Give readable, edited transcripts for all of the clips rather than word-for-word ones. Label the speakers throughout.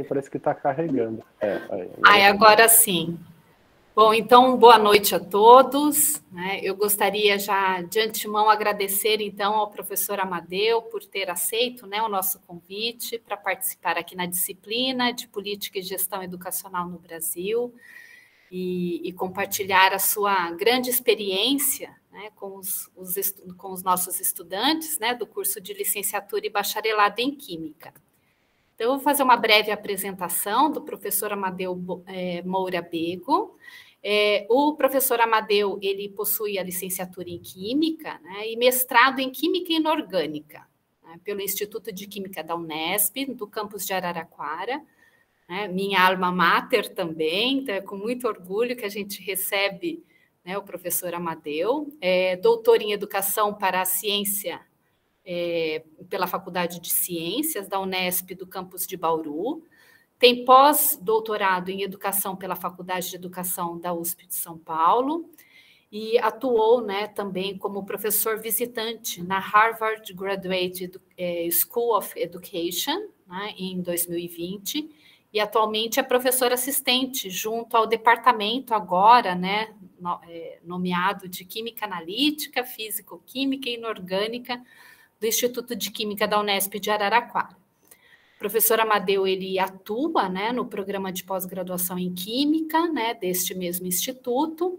Speaker 1: Parece que está carregando.
Speaker 2: Agora sim. Bom, então, boa noite a todos. Eu gostaria já, de antemão, agradecer, então, ao professor Amadeu por ter aceito, o nosso convite para participar aqui na disciplina de Política e Gestão Educacional no Brasil e compartilhar a sua grande experiência, com os nossos estudantes, do curso de Licenciatura e Bacharelado em Química. Então, eu vou fazer uma breve apresentação do professor Amadeu Moura Bego. O professor Amadeu, ele possui a licenciatura em Química, e mestrado em Química Inorgânica, pelo Instituto de Química da Unesp, do campus de Araraquara, minha alma mater também, então é com muito orgulho que a gente recebe o professor Amadeu, doutor em Educação para a Ciência pela Faculdade de Ciências da Unesp, do campus de Bauru, tem pós-doutorado em Educação pela Faculdade de Educação da USP de São Paulo e atuou também como professor visitante na Harvard Graduate School of Education, em 2020, e atualmente é professor assistente junto ao departamento agora, nomeado de Química Analítica, Físico-Química e Inorgânica do Instituto de Química da Unesp de Araraquara. O professor Amadeu, ele atua no programa de pós-graduação em Química deste mesmo instituto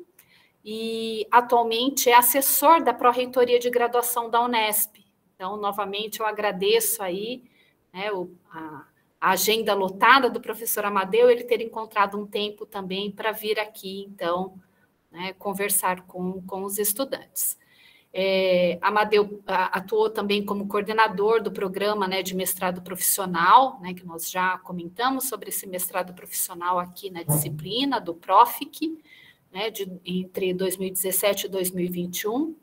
Speaker 2: e atualmente é assessor da Pró-Reitoria de Graduação da Unesp. Então, novamente, eu agradeço aí a agenda lotada do professor Amadeu, ele ter encontrado um tempo também para vir aqui, então, conversar com os estudantes. Amadeu atuou também como coordenador do programa de mestrado profissional, que nós já comentamos sobre esse mestrado profissional aqui na disciplina do PROFIC, entre 2017 e 2021,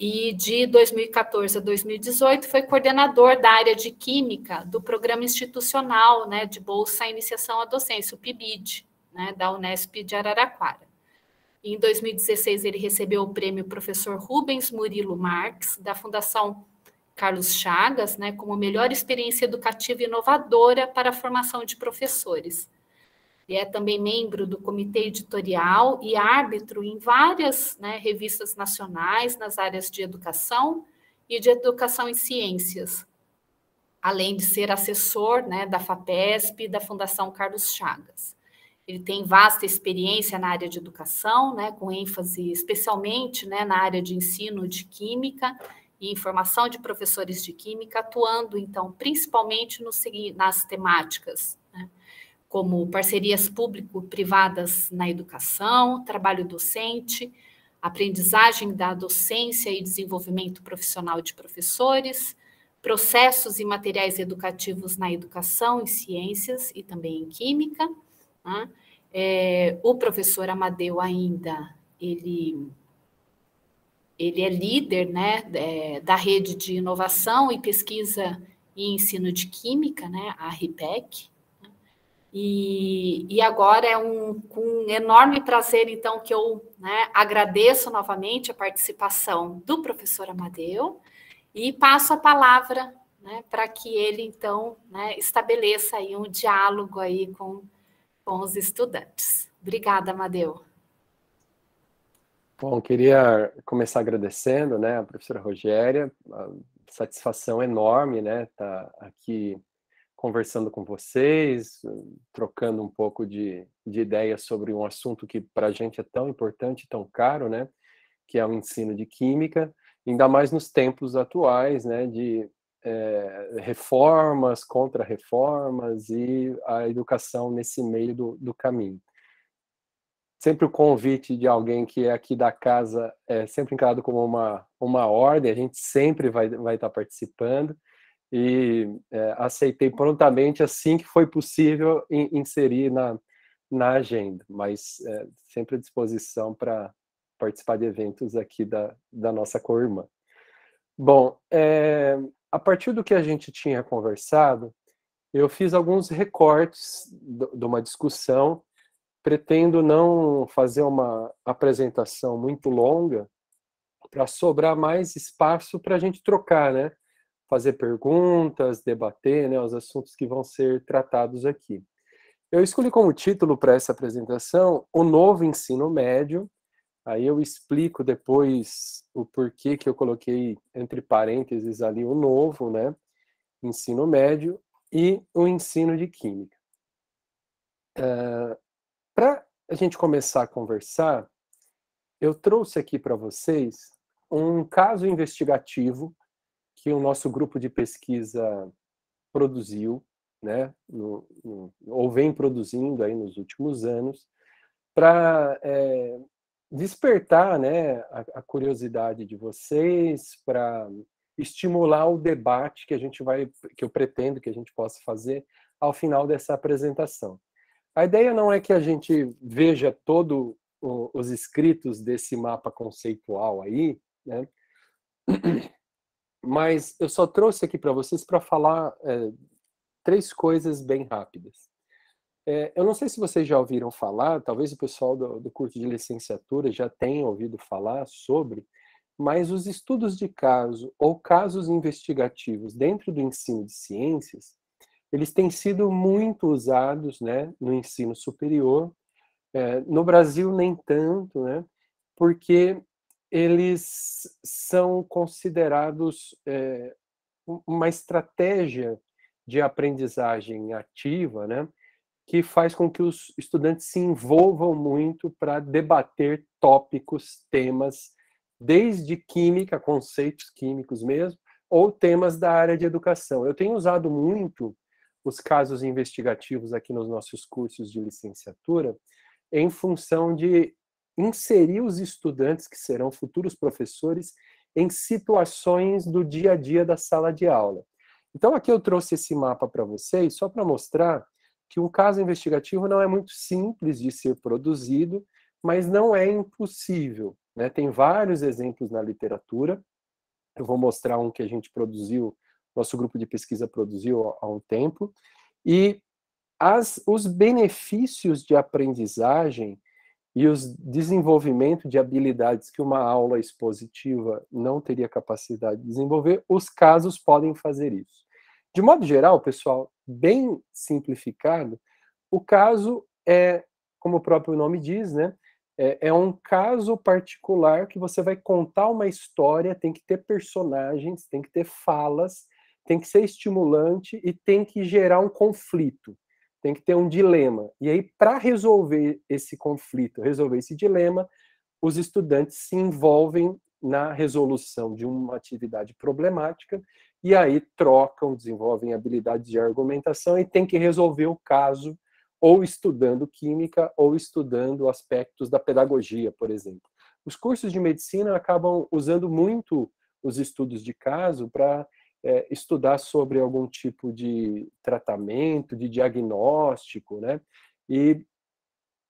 Speaker 2: e de 2014 a 2018 foi coordenador da área de Química do Programa Institucional de Bolsa à Iniciação à Docência, o PIBID, da Unesp de Araraquara. Em 2016, ele recebeu o prêmio Professor Rubens Murilo Marques, da Fundação Carlos Chagas, como melhor experiência educativa inovadora para a formação de professores. Ele é também membro do comitê editorial e árbitro em várias revistas nacionais nas áreas de educação e de educação em ciências, além de ser assessor da FAPESP e da Fundação Carlos Chagas. Ele tem vasta experiência na área de educação, com ênfase especialmente na área de ensino de química e formação de professores de química, atuando, então, principalmente nas temáticas, como parcerias público-privadas na educação, trabalho docente, aprendizagem da docência e desenvolvimento profissional de professores, processos e materiais educativos na educação, em ciências e também em química. O professor Amadeu ainda, ele é líder da rede de inovação e pesquisa e ensino de química, a RIPEC, e agora é com enorme prazer, então, que eu agradeço novamente a participação do professor Amadeu e passo a palavra para que ele, então, estabeleça aí um diálogo aí com os estudantes. Obrigada, Amadeu.
Speaker 1: Bom, queria começar agradecendo, a professora Rogéria, a satisfação enorme, estar aqui conversando com vocês, trocando um pouco de ideias sobre um assunto que para a gente é tão importante, tão caro, que é o ensino de química, ainda mais nos tempos atuais, de reformas, contra-reformas e a educação nesse meio do caminho. Sempre o convite de alguém que é aqui da casa é sempre encarado como uma ordem, a gente sempre vai estar participando e aceitei prontamente assim que foi possível inserir na agenda, mas sempre à disposição para participar de eventos aqui da nossa co-irmã. Bom, a partir do que a gente tinha conversado, eu fiz alguns recortes de uma discussão. Pretendo não fazer uma apresentação muito longa para sobrar mais espaço para a gente trocar, fazer perguntas, debater, né, os assuntos que vão ser tratados aqui. Eu escolhi como título para essa apresentação o novo ensino médio. Aí eu explico depois o porquê que eu coloquei entre parênteses ali o novo, né, ensino médio e o ensino de química. Para a gente começar a conversar, eu trouxe aqui para vocês um caso investigativo que o nosso grupo de pesquisa produziu, né, ou vem produzindo aí nos últimos anos, para despertar, né, a curiosidade de vocês, para estimular o debate que eu pretendo que a gente possa fazer ao final dessa apresentação. A ideia não é que a gente veja todos os escritos desse mapa conceitual aí, né, mas eu só trouxe aqui para vocês para falar 3 coisas bem rápidas. Eu não sei se vocês já ouviram falar, talvez o pessoal do curso de licenciatura já tenha ouvido falar sobre, mas os estudos de caso ou casos investigativos dentro do ensino de ciências, eles têm sido muito usados, né, no ensino superior. No Brasil, nem tanto, né, porque eles são considerados uma estratégia de aprendizagem ativa, né, que faz com que os estudantes se envolvam muito para debater tópicos, temas, desde química, conceitos químicos mesmo, ou temas da área de educação. Eu tenho usado muito os casos investigativos aqui nos nossos cursos de licenciatura, em função de inserir os estudantes, que serão futuros professores, em situações do dia a dia da sala de aula. Então, aqui eu trouxe esse mapa para vocês, só para mostrar que um caso investigativo não é muito simples de ser produzido, mas não é impossível, né? Tem vários exemplos na literatura. Eu vou mostrar um que a gente produziu, nosso grupo de pesquisa produziu há um tempo, e os benefícios de aprendizagem e os desenvolvimento de habilidades que uma aula expositiva não teria capacidade de desenvolver, os casos podem fazer isso. De modo geral, pessoal, bem simplificado, o caso é, como o próprio nome diz, né, é um caso particular que você vai contar uma história, tem que ter personagens, tem que ter falas, tem que ser estimulante e tem que gerar um conflito. Tem que ter um dilema. E aí, para resolver esse conflito, resolver esse dilema, os estudantes se envolvem na resolução de uma atividade problemática e aí trocam, desenvolvem habilidades de argumentação e tem que resolver o caso ou estudando química ou estudando aspectos da pedagogia, por exemplo. Os cursos de medicina acabam usando muito os estudos de caso para estudar sobre algum tipo de tratamento, de diagnóstico, né? E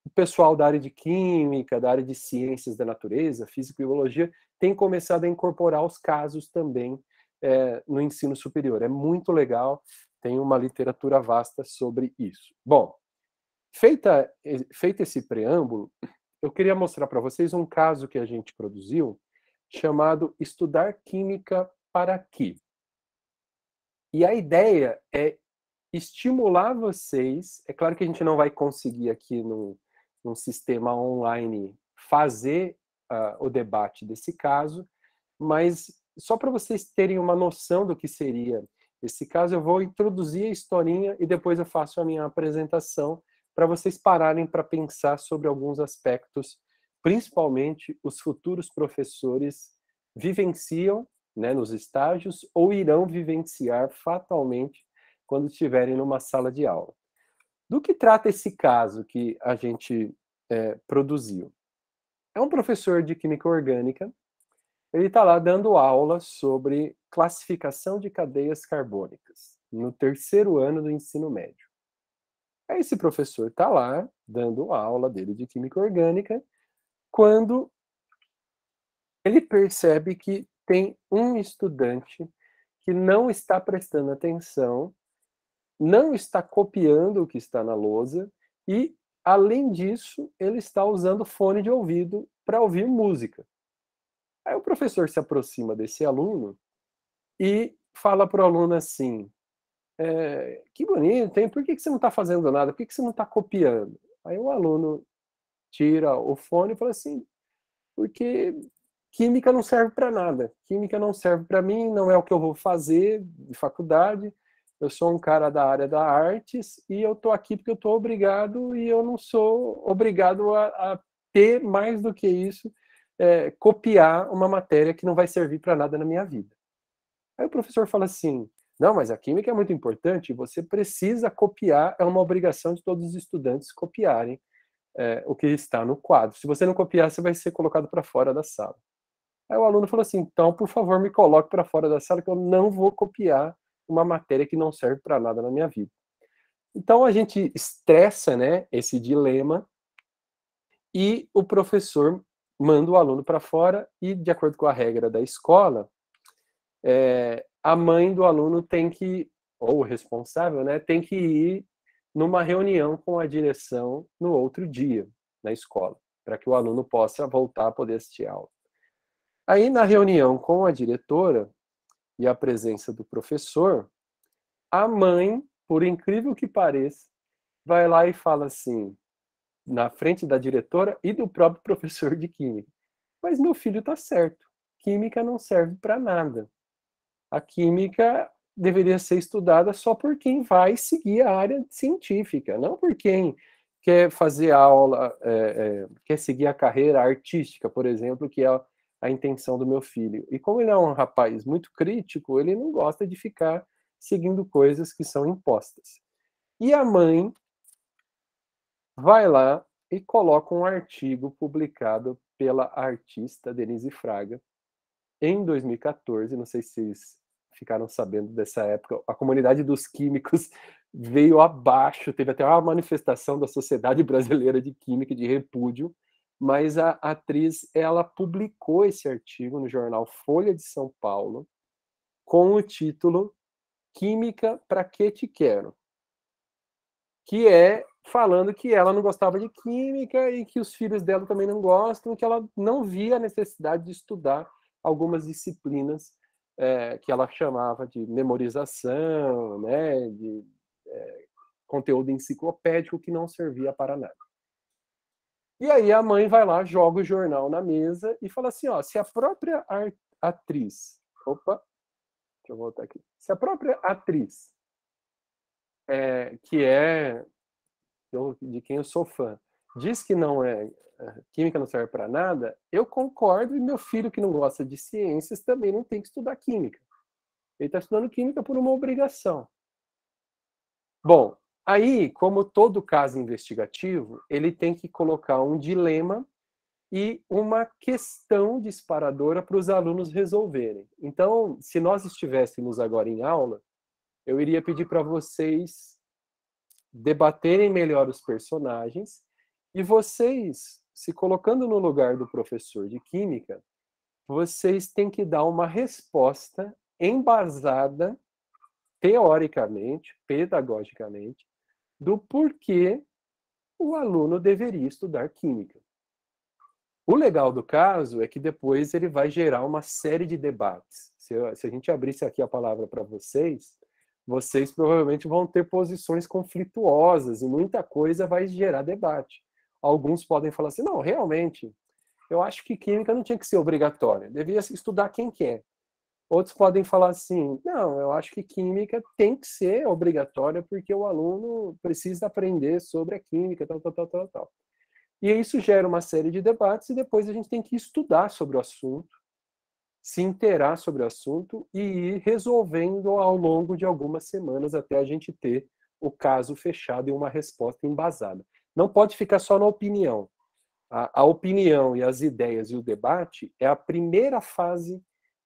Speaker 1: o pessoal da área de química, da área de ciências da natureza, física e biologia, tem começado a incorporar os casos também no ensino superior. É muito legal, tem uma literatura vasta sobre isso. Bom, feito esse preâmbulo, eu queria mostrar para vocês um caso que a gente produziu, chamado Estudar Química para quê? E a ideia é estimular vocês. É claro que a gente não vai conseguir aqui num sistema online fazer o debate desse caso, mas só para vocês terem uma noção do que seria esse caso, eu vou introduzir a historinha e depois eu faço a minha apresentação para vocês pararem para pensar sobre alguns aspectos, principalmente os futuros professores vivenciam, né, nos estágios ou irão vivenciar fatalmente quando estiverem numa sala de aula. Do que trata esse caso que a gente produziu? É um professor de química orgânica, ele está lá dando aula sobre classificação de cadeias carbônicas, no 3º ano do ensino médio. Aí esse professor está lá, dando aula dele de química orgânica, quando ele percebe que tem um estudante que não está prestando atenção, não está copiando o que está na lousa e, além disso, ele está usando fone de ouvido para ouvir música. Aí o professor se aproxima desse aluno e fala para o aluno assim, que bonito, hein? Por que você não está fazendo nada? Por que você não está copiando? Aí o aluno tira o fone e fala assim, porque química não serve para nada. Química não serve para mim, não é o que eu vou fazer de faculdade. Eu sou um cara da área da artes e eu estou aqui porque eu estou obrigado e eu não sou obrigado a ter mais do que isso, copiar uma matéria que não vai servir para nada na minha vida. Aí o professor fala assim, não, mas a química é muito importante, você precisa copiar, é uma obrigação de todos os estudantes copiarem o que está no quadro. Se você não copiar, você vai ser colocado para fora da sala. Aí o aluno falou assim, então, por favor, me coloque para fora da sala, que eu não vou copiar uma matéria que não serve para nada na minha vida. Então, a gente estressa, né, esse dilema e o professor manda o aluno para fora e, de acordo com a regra da escola, a mãe do aluno tem que, ou o responsável, né, tem que ir numa reunião com a direção no outro dia, na escola, para que o aluno possa voltar a poder assistir a aula. Aí, na reunião com a diretora e a presença do professor, a mãe, por incrível que pareça, vai lá e fala assim, na frente da diretora e do próprio professor de química, mas meu filho está certo, química não serve para nada. A química deveria ser estudada só por quem vai seguir a área científica, não por quem quer fazer aula, quer seguir a carreira artística, por exemplo, que é a intenção do meu filho. E como ele é um rapaz muito crítico, ele não gosta de ficar seguindo coisas que são impostas. E a mãe vai lá e coloca um artigo publicado pela artista Denise Fraga em 2014, não sei se vocês ficaram sabendo dessa época, a comunidade dos químicos veio abaixo, teve até uma manifestação da Sociedade Brasileira de Química de repúdio, mas a atriz, ela publicou esse artigo no jornal Folha de São Paulo, com o título Química, pra que te quero? Que é falando que ela não gostava de química e que os filhos dela também não gostam, que ela não via a necessidade de estudar algumas disciplinas que ela chamava de memorização, né, de conteúdo enciclopédico que não servia para nada. E aí a mãe vai lá, joga o jornal na mesa e fala assim, ó, se a própria atriz, deixa eu voltar aqui, se a própria atriz, que é de quem eu sou fã, diz que não química não serve para nada, eu concordo e meu filho que não gosta de ciências também não tem que estudar química. Ele está estudando química por uma obrigação. Bom, aí, como todo caso investigativo, ele tem que colocar um dilema e uma questão disparadora para os alunos resolverem. Então, se nós estivéssemos agora em aula, eu iria pedir para vocês debaterem melhor os personagens e vocês, se colocando no lugar do professor de química, vocês têm que dar uma resposta embasada, teoricamente, pedagogicamente, do porquê o aluno deveria estudar química. O legal do caso é que depois ele vai gerar uma série de debates. Se a gente abrisse aqui a palavra para vocês, vocês provavelmente vão ter posições conflituosas e muita coisa vai gerar debate. Alguns podem falar assim, não, realmente, eu acho que química não tinha que ser obrigatória, devia estudar quem quer. Outros podem falar assim, não, eu acho que química tem que ser obrigatória porque o aluno precisa aprender sobre a química, tal. E isso gera uma série de debates e depois a gente tem que estudar sobre o assunto, se inteirar sobre o assunto e ir resolvendo ao longo de algumas semanas até a gente ter o caso fechado e uma resposta embasada. Não pode ficar só na opinião. A opinião e as ideias e o debate é a primeira fase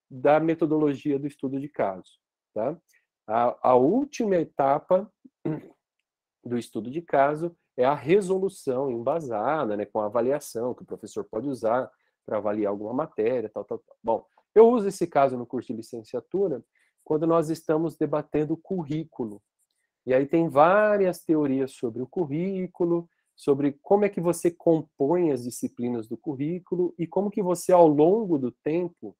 Speaker 1: da metodologia do estudo de caso. Tá? A última etapa do estudo de caso é a resolução embasada, né, com a avaliação que o professor pode usar para avaliar alguma matéria, tal. Bom, eu uso esse caso no curso de licenciatura quando nós estamos debatendo o currículo. E aí tem várias teorias sobre o currículo, sobre como é que você compõe as disciplinas do currículo e como que você, ao longo do tempo,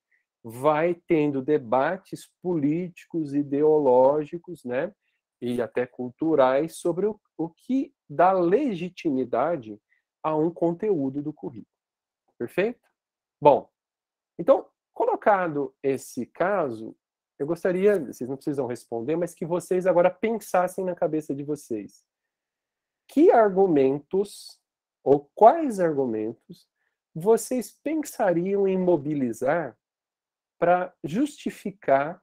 Speaker 1: vai tendo debates políticos, ideológicos, né, e até culturais sobre o que dá legitimidade a um conteúdo do currículo. Perfeito? Bom, então, colocado esse caso, eu gostaria, vocês não precisam responder, mas que vocês agora pensassem na cabeça de vocês. Que argumentos, ou quais argumentos, vocês pensariam em mobilizar para justificar,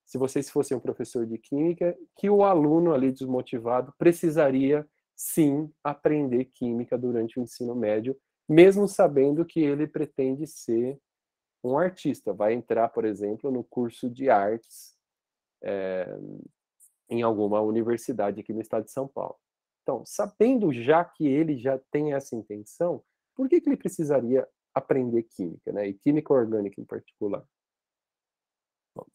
Speaker 1: se vocês fossem um professor de química, que o aluno ali desmotivado precisaria sim aprender química durante o ensino médio, mesmo sabendo que ele pretende ser um artista, vai entrar, por exemplo, no curso de artes em alguma universidade aqui no estado de São Paulo. Então, sabendo já que ele já tem essa intenção, por que ele precisaria aprender química, né? E química orgânica em particular?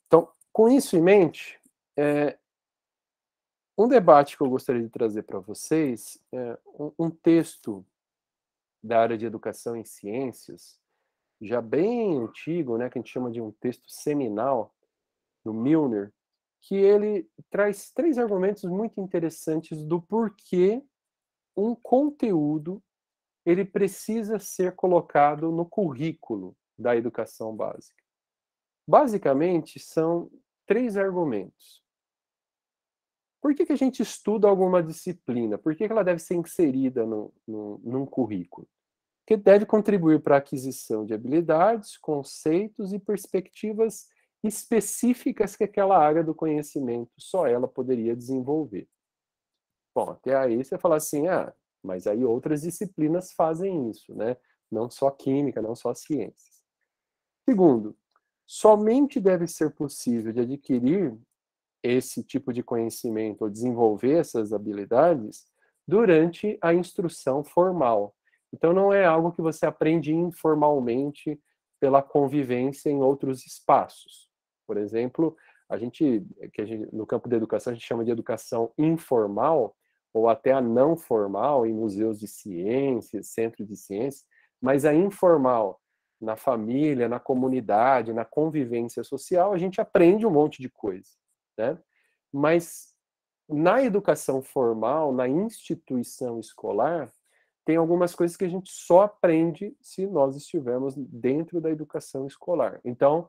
Speaker 1: Então, com isso em mente, um debate que eu gostaria de trazer para vocês é um texto da área de educação em ciências, já bem antigo, né, que a gente chama de um texto seminal, do Milner, que ele traz 3 argumentos muito interessantes do porquê um conteúdo ele precisa ser colocado no currículo da educação básica. Basicamente, são 3 argumentos. Por que a gente estuda alguma disciplina? Por que ela deve ser inserida num currículo? Porque deve contribuir para a aquisição de habilidades, conceitos e perspectivas específicas que aquela área do conhecimento só ela poderia desenvolver. Bom, até aí você fala assim, mas aí outras disciplinas fazem isso, né? Não só química, não só ciências. Segundo, somente deve ser possível de adquirir esse tipo de conhecimento ou desenvolver essas habilidades durante a instrução formal. Então, não é algo que você aprende informalmente pela convivência em outros espaços. Por exemplo, no campo da educação, a gente chama de educação informal, ou até a não formal, em museus de ciências, centros de ciências, mas a informal, na família, na comunidade, na convivência social, a gente aprende um monte de coisa, né? Mas na educação formal, na instituição escolar, tem algumas coisas que a gente só aprende se nós estivermos dentro da educação escolar. Então,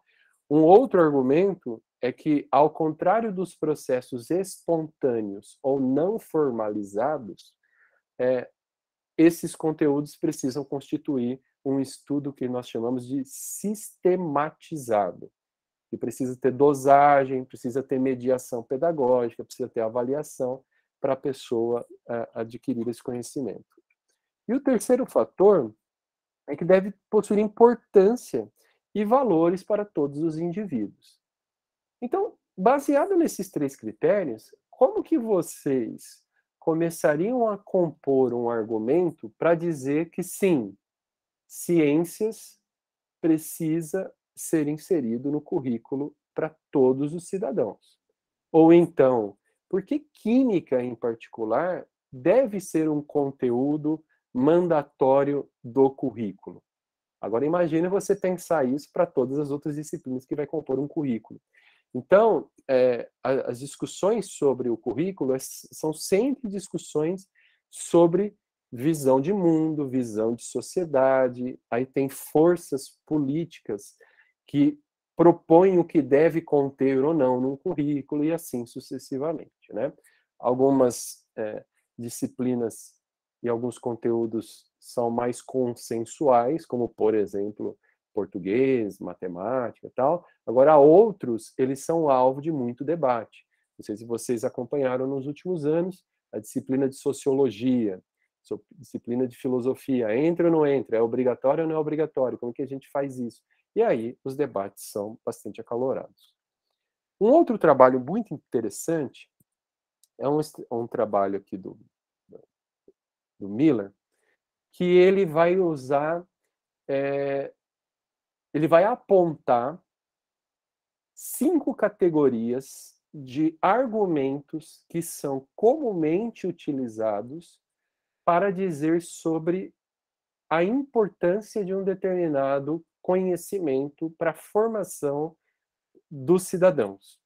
Speaker 1: um outro argumento é que, ao contrário dos processos espontâneos ou não formalizados, esses conteúdos precisam constituir um estudo que nós chamamos de sistematizado, que precisa ter dosagem, precisa ter mediação pedagógica, precisa ter avaliação para a pessoa adquirir esse conhecimento. E o terceiro fator é que deve possuir importância e valores para todos os indivíduos. Então, baseado nesses 3 critérios, como que vocês começariam a compor um argumento para dizer que sim, ciências precisa ser inserido no currículo para todos os cidadãos? Ou então, por que química em particular deve ser um conteúdo mandatório do currículo? Agora imagine você pensar isso para todas as outras disciplinas que vai compor um currículo. Então, as discussões sobre o currículo são sempre discussões sobre visão de mundo, visão de sociedade. Aí tem forças políticas que propõem o que deve conter ou não num currículo e assim sucessivamente, né? Algumas disciplinas e alguns conteúdos são mais consensuais, como, por exemplo, português, matemática e tal. Agora, outros, eles são alvo de muito debate. Não sei se vocês acompanharam nos últimos anos a disciplina de sociologia, disciplina de filosofia. Entra ou não entra? É obrigatório ou não é obrigatório? Como que a gente faz isso? E aí, os debates são bastante acalorados. Um outro trabalho muito interessante é um trabalho aqui do Miller, que ele vai usar, ele vai apontar 5 categorias de argumentos que são comumente utilizados para dizer sobre a importância de um determinado conhecimento para a formação dos cidadãos,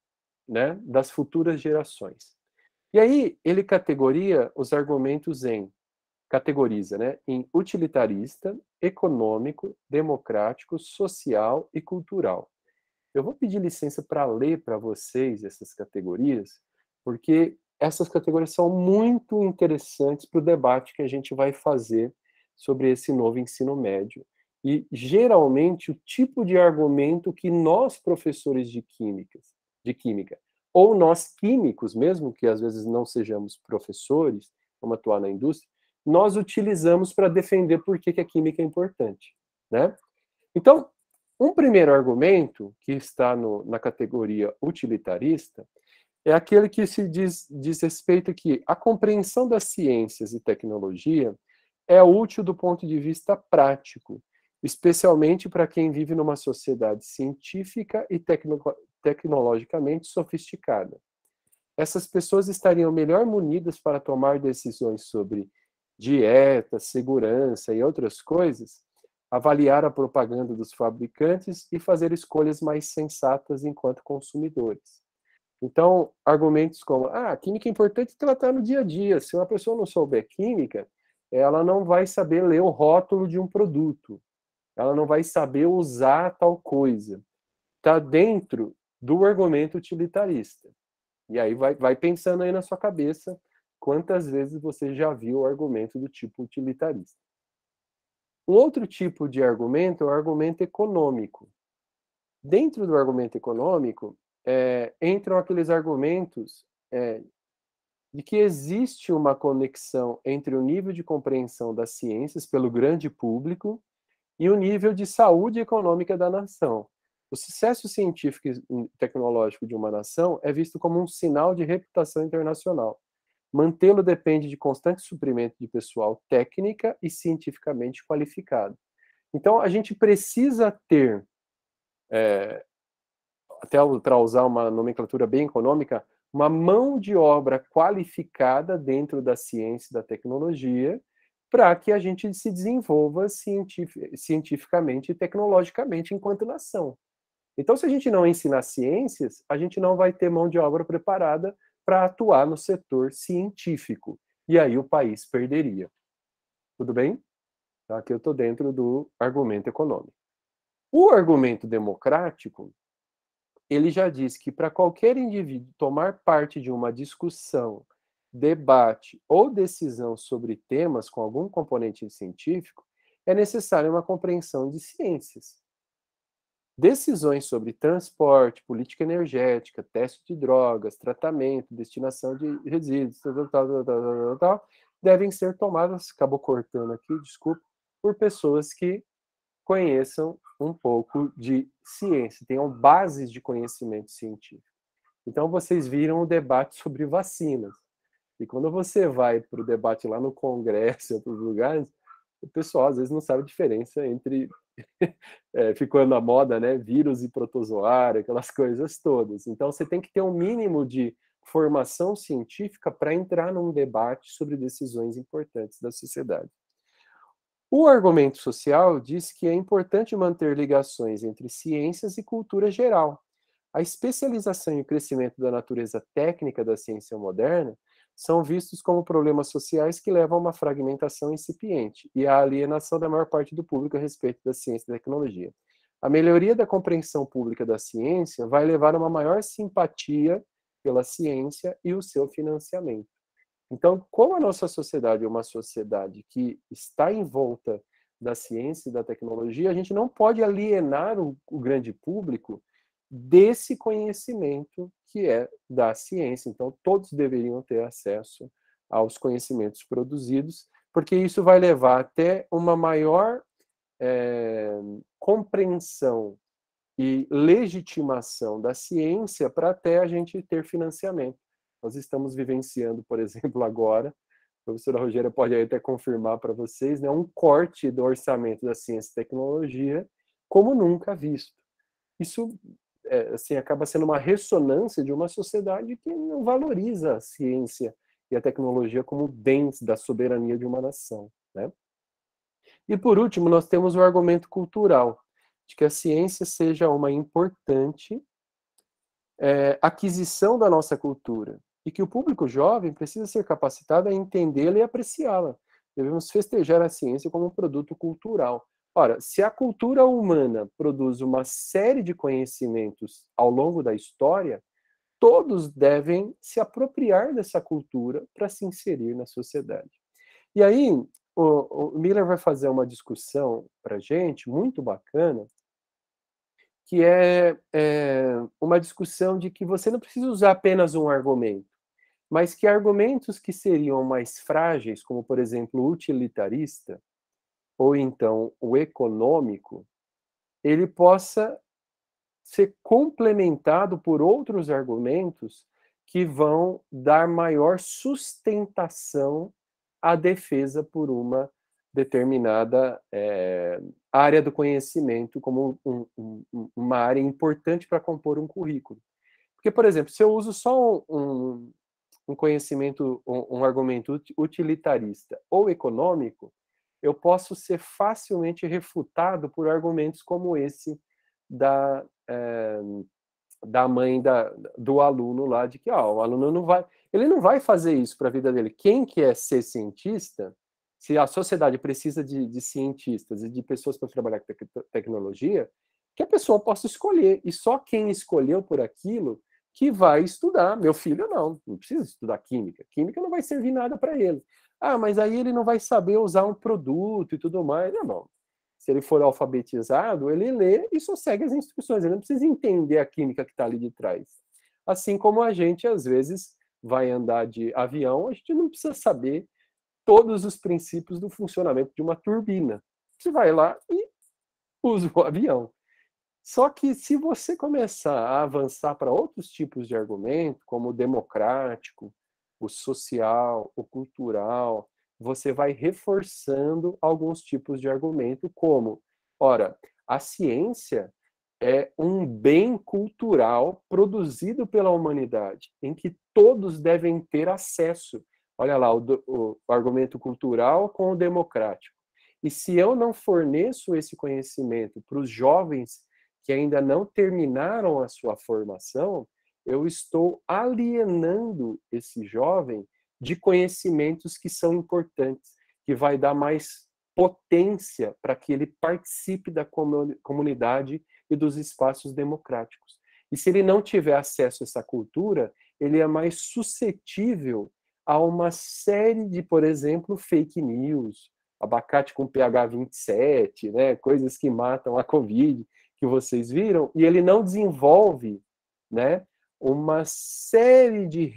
Speaker 1: né, das futuras gerações. E aí ele categoriza, né, em utilitarista, econômico, democrático, social e cultural. Eu vou pedir licença para ler para vocês essas categorias, porque essas categorias são muito interessantes para o debate que a gente vai fazer sobre esse novo ensino médio. E, geralmente, o tipo de argumento que nós, professores de química, ou nós químicos, mesmo que às vezes não sejamos professores, vamos atuar na indústria, nós utilizamos para defender por que a química é importante, né? Então, um primeiro argumento, que está na categoria utilitarista, é aquele que se diz respeito que a compreensão das ciências e tecnologia é útil do ponto de vista prático, especialmente para quem vive numa sociedade científica e tecnologicamente sofisticada. Essas pessoas estariam melhor munidas para tomar decisões sobre dieta, segurança e outras coisas, avaliar a propaganda dos fabricantes e fazer escolhas mais sensatas enquanto consumidores. Então, argumentos como, a química é importante porque ela está no dia a dia. Se uma pessoa não souber química, ela não vai saber ler o rótulo de um produto. Ela não vai saber usar tal coisa. Está dentro do argumento utilitarista. E aí vai pensando aí na sua cabeça quantas vezes você já viu o argumento do tipo utilitarista. Um outro tipo de argumento é o argumento econômico. Dentro do argumento econômico, entram aqueles argumentos de que existe uma conexão entre o nível de compreensão das ciências pelo grande público e o nível de saúde econômica da nação. O sucesso científico e tecnológico de uma nação é visto como um sinal de reputação internacional. Mantê-lo depende de constante suprimento de pessoal técnica e cientificamente qualificado. Então, a gente precisa ter, até para usar uma nomenclatura bem econômica, uma mão de obra qualificada dentro da ciência e da tecnologia para que a gente se desenvolva cientificamente e tecnologicamente enquanto nação. Então, se a gente não ensinar ciências, a gente não vai ter mão de obra preparada para atuar no setor científico. E aí o país perderia. Tudo bem? Aqui eu estou dentro do argumento econômico. O argumento democrático, ele já diz que para qualquer indivíduo tomar parte de uma discussão, debate ou decisão sobre temas com algum componente científico, é necessária uma compreensão de ciências. Decisões sobre transporte, política energética, teste de drogas, tratamento, destinação de resíduos, devem ser tomadas, acabou cortando aqui, desculpa, por pessoas que conheçam um pouco de ciência, tenham bases de conhecimento científico. Então, vocês viram o debate sobre vacinas. E quando você vai para o debate lá no Congresso, em outros lugares, o pessoal às vezes não sabe a diferença entre ficou na moda, né, vírus e protozoário, aquelas coisas todas. Então, você tem que ter um mínimo de formação científica para entrar num debate sobre decisões importantes da sociedade. O argumento social diz que é importante manter ligações entre ciências e cultura geral. A especialização e o crescimento da natureza técnica da ciência moderna são vistos como problemas sociais que levam a uma fragmentação incipiente e à alienação da maior parte do público a respeito da ciência e da tecnologia. A melhoria da compreensão pública da ciência vai levar a uma maior simpatia pela ciência e o seu financiamento. Então, como a nossa sociedade é uma sociedade que está em volta da ciência e da tecnologia, a gente não pode alienar o grande público desse conhecimento que é da ciência. Então, todos deveriam ter acesso aos conhecimentos produzidos, porque isso vai levar até uma maior compreensão e legitimação da ciência para até a gente ter financiamento. Nós estamos vivenciando, por exemplo, agora, a professora Rogéria pode até confirmar para vocês, né, um corte do orçamento da ciência e tecnologia como nunca visto. Isso assim, acaba sendo uma ressonância de uma sociedade que não valoriza a ciência e a tecnologia como bens da soberania de uma nação, né? E por último, nós temos o argumento cultural. de que a ciência seja uma importante aquisição da nossa cultura, e que o público jovem precisa ser capacitado a entendê-la e apreciá-la. Devemos festejar a ciência como um produto cultural. Ora, se a cultura humana produz uma série de conhecimentos ao longo da história, todos devem se apropriar dessa cultura para se inserir na sociedade. E aí, o Miller vai fazer uma discussão para a gente, muito bacana, que é uma discussão de que você não precisa usar apenas um argumento, mas que argumentos que seriam mais frágeis, como, por exemplo, o utilitarista, ou então o econômico, ele possa ser complementado por outros argumentos que vão dar maior sustentação à defesa por uma determinada área do conhecimento como uma área importante para compor um currículo. Porque, por exemplo, se eu uso só um conhecimento, um argumento utilitarista ou econômico, eu posso ser facilmente refutado por argumentos como esse da mãe do aluno lá, de que o aluno ele não vai fazer isso para a vida dele. Quem quer ser cientista, se a sociedade precisa de cientistas e de pessoas para trabalhar com tecnologia, que a pessoa possa escolher. E só quem escolheu por aquilo que vai estudar. Meu filho não precisa estudar química. Química não vai servir nada para ele. Mas aí ele não vai saber usar um produto e tudo mais. Não. Se ele for alfabetizado, ele lê e só segue as instruções. Ele não precisa entender a química que está ali de trás. Assim como a gente, às vezes, vai andar de avião, a gente não precisa saber todos os princípios do funcionamento de uma turbina. Você vai lá e usa o avião. Só que se você começar a avançar para outros tipos de argumento, como o democrático, o social, o cultural, você vai reforçando alguns tipos de argumento, como, ora, a ciência é um bem cultural produzido pela humanidade, em que todos devem ter acesso. Olha lá, o argumento cultural com o democrático. E se eu não forneço esse conhecimento para os jovens que ainda não terminaram a sua formação, eu estou alienando esse jovem de conhecimentos que são importantes, que vai dar mais potência para que ele participe da comunidade e dos espaços democráticos. E se ele não tiver acesso a essa cultura, ele é mais suscetível a uma série de, por exemplo, fake news, abacate com pH 27, né, coisas que matam a Covid, que vocês viram, e ele não desenvolve, né, uma série de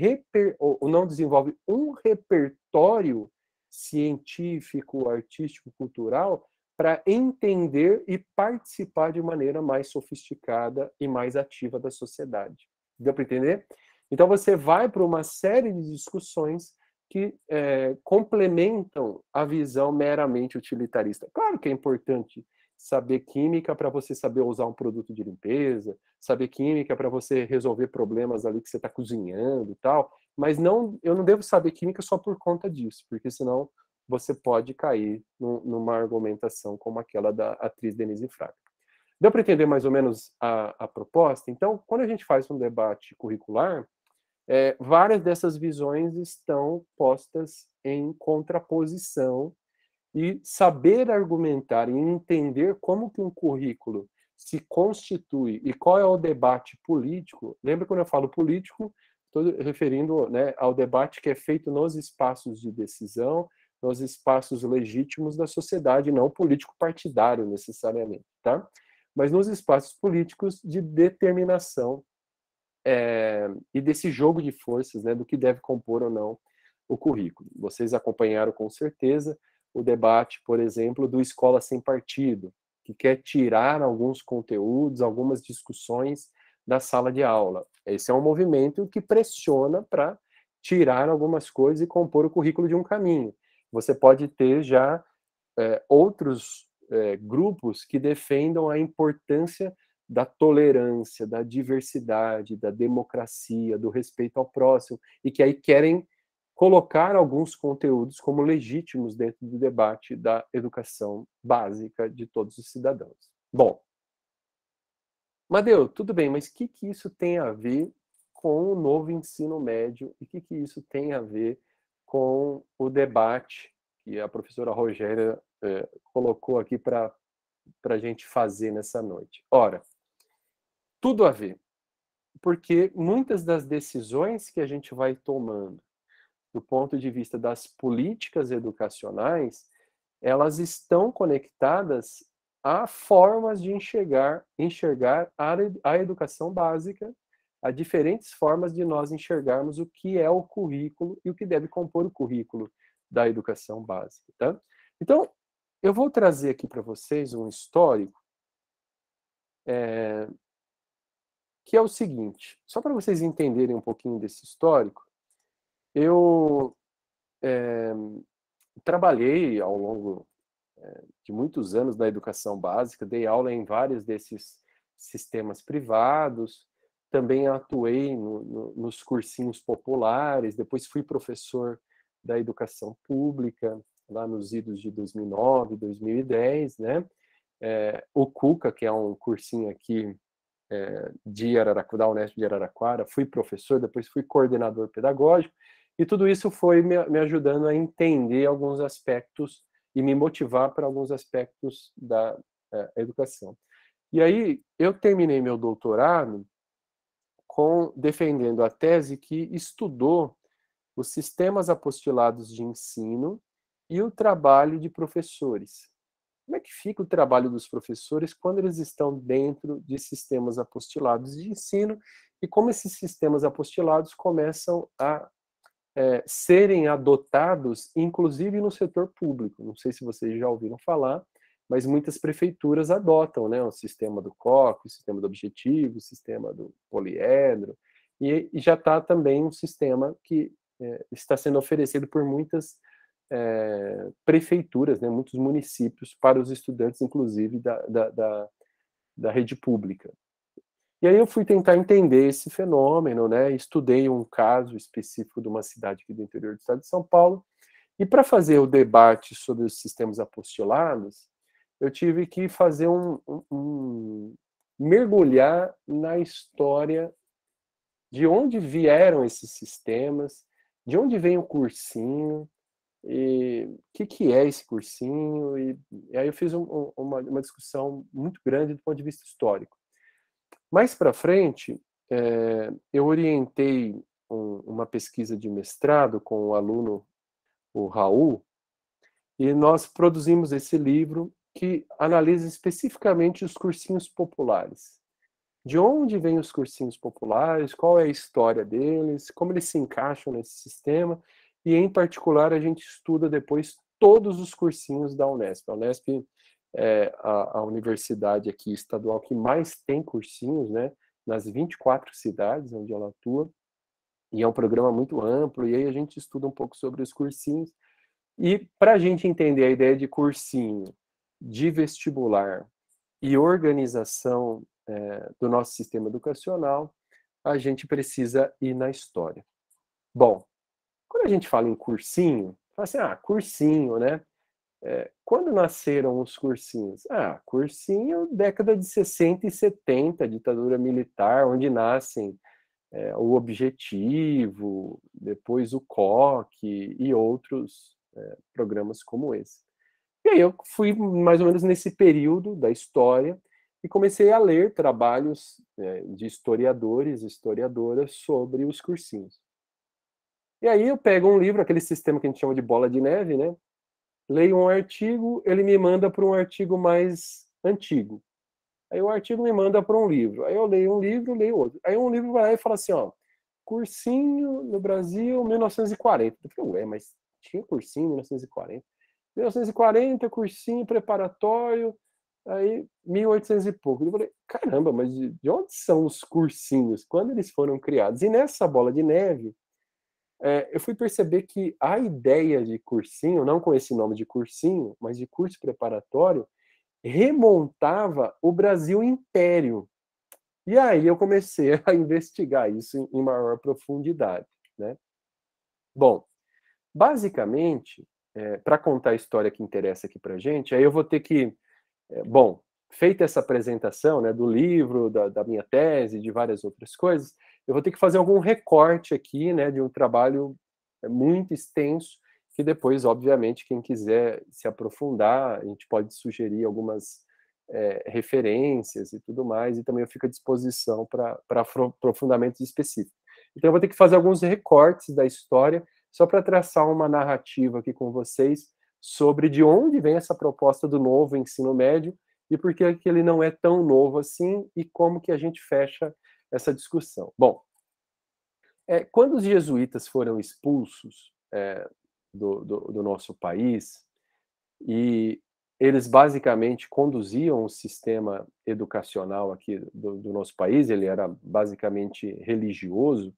Speaker 1: ou não desenvolve um repertório científico, artístico, cultural para entender e participar de maneira mais sofisticada e mais ativa da sociedade. Deu para entender? Então você vai para uma série de discussões que complementam a visão meramente utilitarista. Claro que é importante saber química para você saber usar um produto de limpeza, saber química para você resolver problemas ali que você está cozinhando e tal, mas eu não devo saber química só por conta disso, porque senão você pode cair numa argumentação como aquela da atriz Denise Fraga. Deu para entender mais ou menos a proposta? Então, quando a gente faz um debate curricular, várias dessas visões estão postas em contraposição, e saber argumentar e entender como que um currículo se constitui e qual é o debate político. Lembra quando eu falo político, estou referindo, né, ao debate que é feito nos espaços de decisão, nos espaços legítimos da sociedade, não político partidário necessariamente, tá? Mas nos espaços políticos de determinação e desse jogo de forças, né, do que deve compor ou não o currículo. Vocês acompanharam com certeza o debate, por exemplo, do Escola Sem Partido, que quer tirar alguns conteúdos, algumas discussões da sala de aula. Esse é um movimento que pressiona para tirar algumas coisas e compor o currículo de um caminho. Você pode ter já outros grupos que defendam a importância da tolerância, da diversidade, da democracia, do respeito ao próximo, e que aí querem colocar alguns conteúdos como legítimos dentro do debate da educação básica de todos os cidadãos. Bom, Madeu, tudo bem, mas o que isso tem a ver com o novo ensino médio e o que isso tem a ver com o debate que a professora Rogéria colocou aqui para a gente fazer nessa noite? Ora, tudo a ver, porque muitas das decisões que a gente vai tomando do ponto de vista das políticas educacionais, elas estão conectadas a formas de enxergar a educação básica, a diferentes formas de nós enxergarmos o que é o currículo e o que deve compor o currículo da educação básica. Tá? Então, eu vou trazer aqui para vocês um histórico que é o seguinte, só para vocês entenderem um pouquinho desse histórico, eu trabalhei ao longo de muitos anos na educação básica, dei aula em vários desses sistemas privados, também atuei nos cursinhos populares, depois fui professor da educação pública, lá nos idos de 2009, 2010, né? O CUCA, que é um cursinho aqui de Araraquara, da Unesp de Araraquara, fui professor, depois fui coordenador pedagógico, e tudo isso foi me ajudando a entender alguns aspectos e me motivar para alguns aspectos da educação. E aí, eu terminei meu doutorado defendendo a tese que estudou os sistemas apostilados de ensino e o trabalho de professores. Como é que fica o trabalho dos professores quando eles estão dentro de sistemas apostilados de ensino e como esses sistemas apostilados começam a serem adotados, inclusive no setor público. Não sei se vocês já ouviram falar, mas muitas prefeituras adotam, né, o sistema do COC, o sistema do objetivo, o sistema do poliedro, e já está também um sistema que está sendo oferecido por muitas prefeituras, né, muitos municípios, para os estudantes, inclusive, da rede pública. E aí eu fui tentar entender esse fenômeno, né? Estudei um caso específico de uma cidade aqui do interior do estado de São Paulo, e para fazer o debate sobre os sistemas apostolados, eu tive que fazer mergulhar na história de onde vieram esses sistemas, de onde vem o cursinho, e o que é esse cursinho, e aí eu fiz uma discussão muito grande do ponto de vista histórico. Mais para frente, eu orientei uma pesquisa de mestrado com o aluno, o Raul, e nós produzimos esse livro que analisa especificamente os cursinhos populares. De onde vêm os cursinhos populares, qual é a história deles, como eles se encaixam nesse sistema, e em particular a gente estuda depois todos os cursinhos da Unesp. A Unesp é a universidade aqui estadual que mais tem cursinhos, né, nas 24 cidades onde ela atua, e é um programa muito amplo, e aí a gente estuda um pouco sobre os cursinhos, e para a gente entender a ideia de cursinho, de vestibular e organização do nosso sistema educacional, a gente precisa ir na história. Bom, quando a gente fala em cursinho, fala assim, cursinho, né? Quando nasceram os cursinhos? Cursinho, década de 60 e 70, ditadura militar, onde nascem o Objetivo, depois o COC e outros programas como esse. E aí eu fui mais ou menos nesse período da história e comecei a ler trabalhos de historiadores e historiadoras sobre os cursinhos. E aí eu pego um livro, aquele sistema que a gente chama de bola de neve, né? Leio um artigo, ele me manda para um artigo mais antigo. Aí o artigo me manda para um livro. Aí eu leio um livro, leio outro. Aí um livro vai lá e fala assim, ó, cursinho no Brasil, 1940. Eu falei, mas tinha cursinho em 1940? 1940, cursinho preparatório, aí 1800 e pouco. Eu falei, caramba, mas de onde são os cursinhos? Quando eles foram criados? E nessa bola de neve, eu fui perceber que a ideia de cursinho, não com esse nome de cursinho, mas de curso preparatório, remontava o Brasil Império. E aí eu comecei a investigar isso em maior profundidade, né? Bom, basicamente, para contar a história que interessa aqui para gente, aí eu vou ter que, feita essa apresentação, né, do livro, da minha tese, de várias outras coisas, eu vou ter que fazer algum recorte aqui, né, de um trabalho muito extenso, que depois, obviamente, quem quiser se aprofundar, a gente pode sugerir algumas referências e tudo mais, e também eu fico à disposição para aprofundamentos específicos. Então eu vou ter que fazer alguns recortes da história, só para traçar uma narrativa aqui com vocês, sobre de onde vem essa proposta do novo ensino médio, e por que ele não é tão novo assim, e como que a gente fecha essa discussão. Bom, quando os jesuítas foram expulsos do nosso país, e eles basicamente conduziam o sistema educacional aqui do nosso país, ele era basicamente religioso,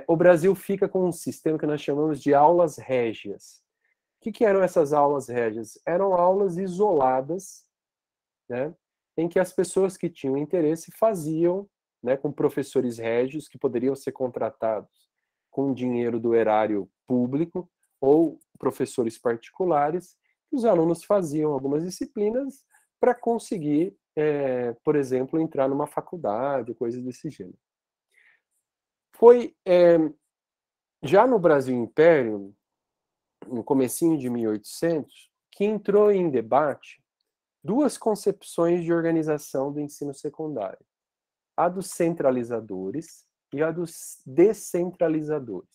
Speaker 1: o Brasil fica com um sistema que nós chamamos de aulas régias. O que eram essas aulas régias? Eram aulas isoladas, né, em que as pessoas que tinham interesse faziam, né, com professores régios que poderiam ser contratados com dinheiro do erário público ou professores particulares, que os alunos faziam algumas disciplinas para conseguir, por exemplo, entrar numa faculdade, coisas desse gênero. Foi já no Brasil Império, no comecinho de 1800, que entrou em debate duas concepções de organização do ensino secundário: a dos centralizadores e a dos descentralizadores.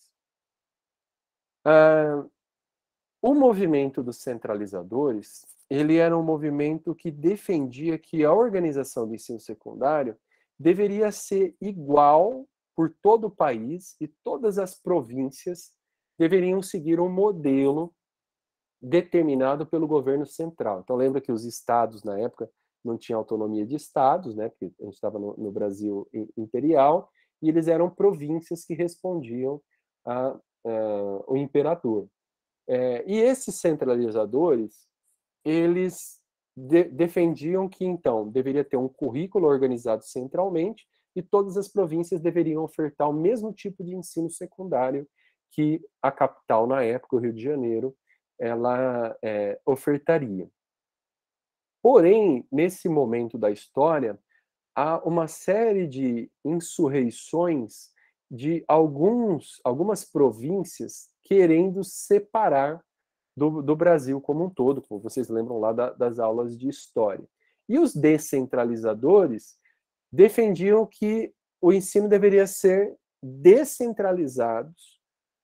Speaker 1: O movimento dos centralizadores, ele era um movimento que defendia que a organização do ensino secundário deveria ser igual por todo o país e todas as províncias deveriam seguir um modelo determinado pelo governo central. Então, lembra que os estados, na época, não tinham autonomia de estados, né, porque a gente estava no Brasil imperial, e eles eram províncias que respondiam ao imperador. E esses centralizadores, eles defendiam que, então, deveria ter um currículo organizado centralmente e todas as províncias deveriam ofertar o mesmo tipo de ensino secundário que a capital, na época, o Rio de Janeiro, ela ofertaria. Porém, nesse momento da história, há uma série de insurreições de algumas províncias querendo separar do Brasil como um todo, como vocês lembram lá das aulas de história. E os descentralizadores defendiam que o ensino deveria ser descentralizado,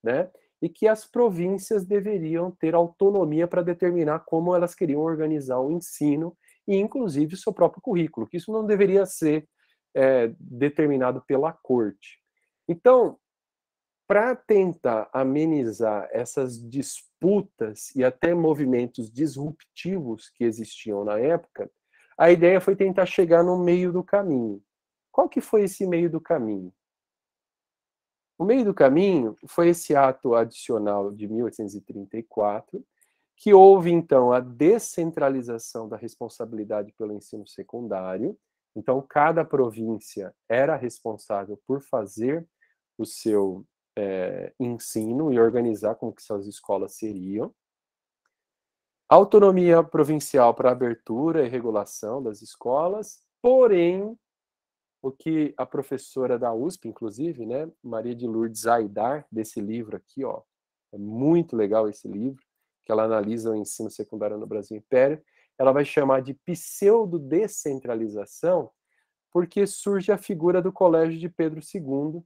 Speaker 1: né? E que as províncias deveriam ter autonomia para determinar como elas queriam organizar o ensino e, inclusive, o seu próprio currículo, que isso não deveria ser determinado pela corte. Então, para tentar amenizar essas disputas e até movimentos disruptivos que existiam na época, a ideia foi tentar chegar no meio do caminho. Qual que foi esse meio do caminho? O meio do caminho foi esse ato adicional de 1834, que houve, então, a descentralização da responsabilidade pelo ensino secundário. Então, cada província era responsável por fazer o seu ensino e organizar como que suas escolas seriam. Autonomia provincial para abertura e regulação das escolas, porém, o que a professora da USP, inclusive, né, Maria de Lourdes Aidar, desse livro aqui, ó, é muito legal esse livro, que ela analisa o ensino secundário no Brasil Império, ela vai chamar de pseudo-descentralização, porque surge a figura do Colégio de Pedro II,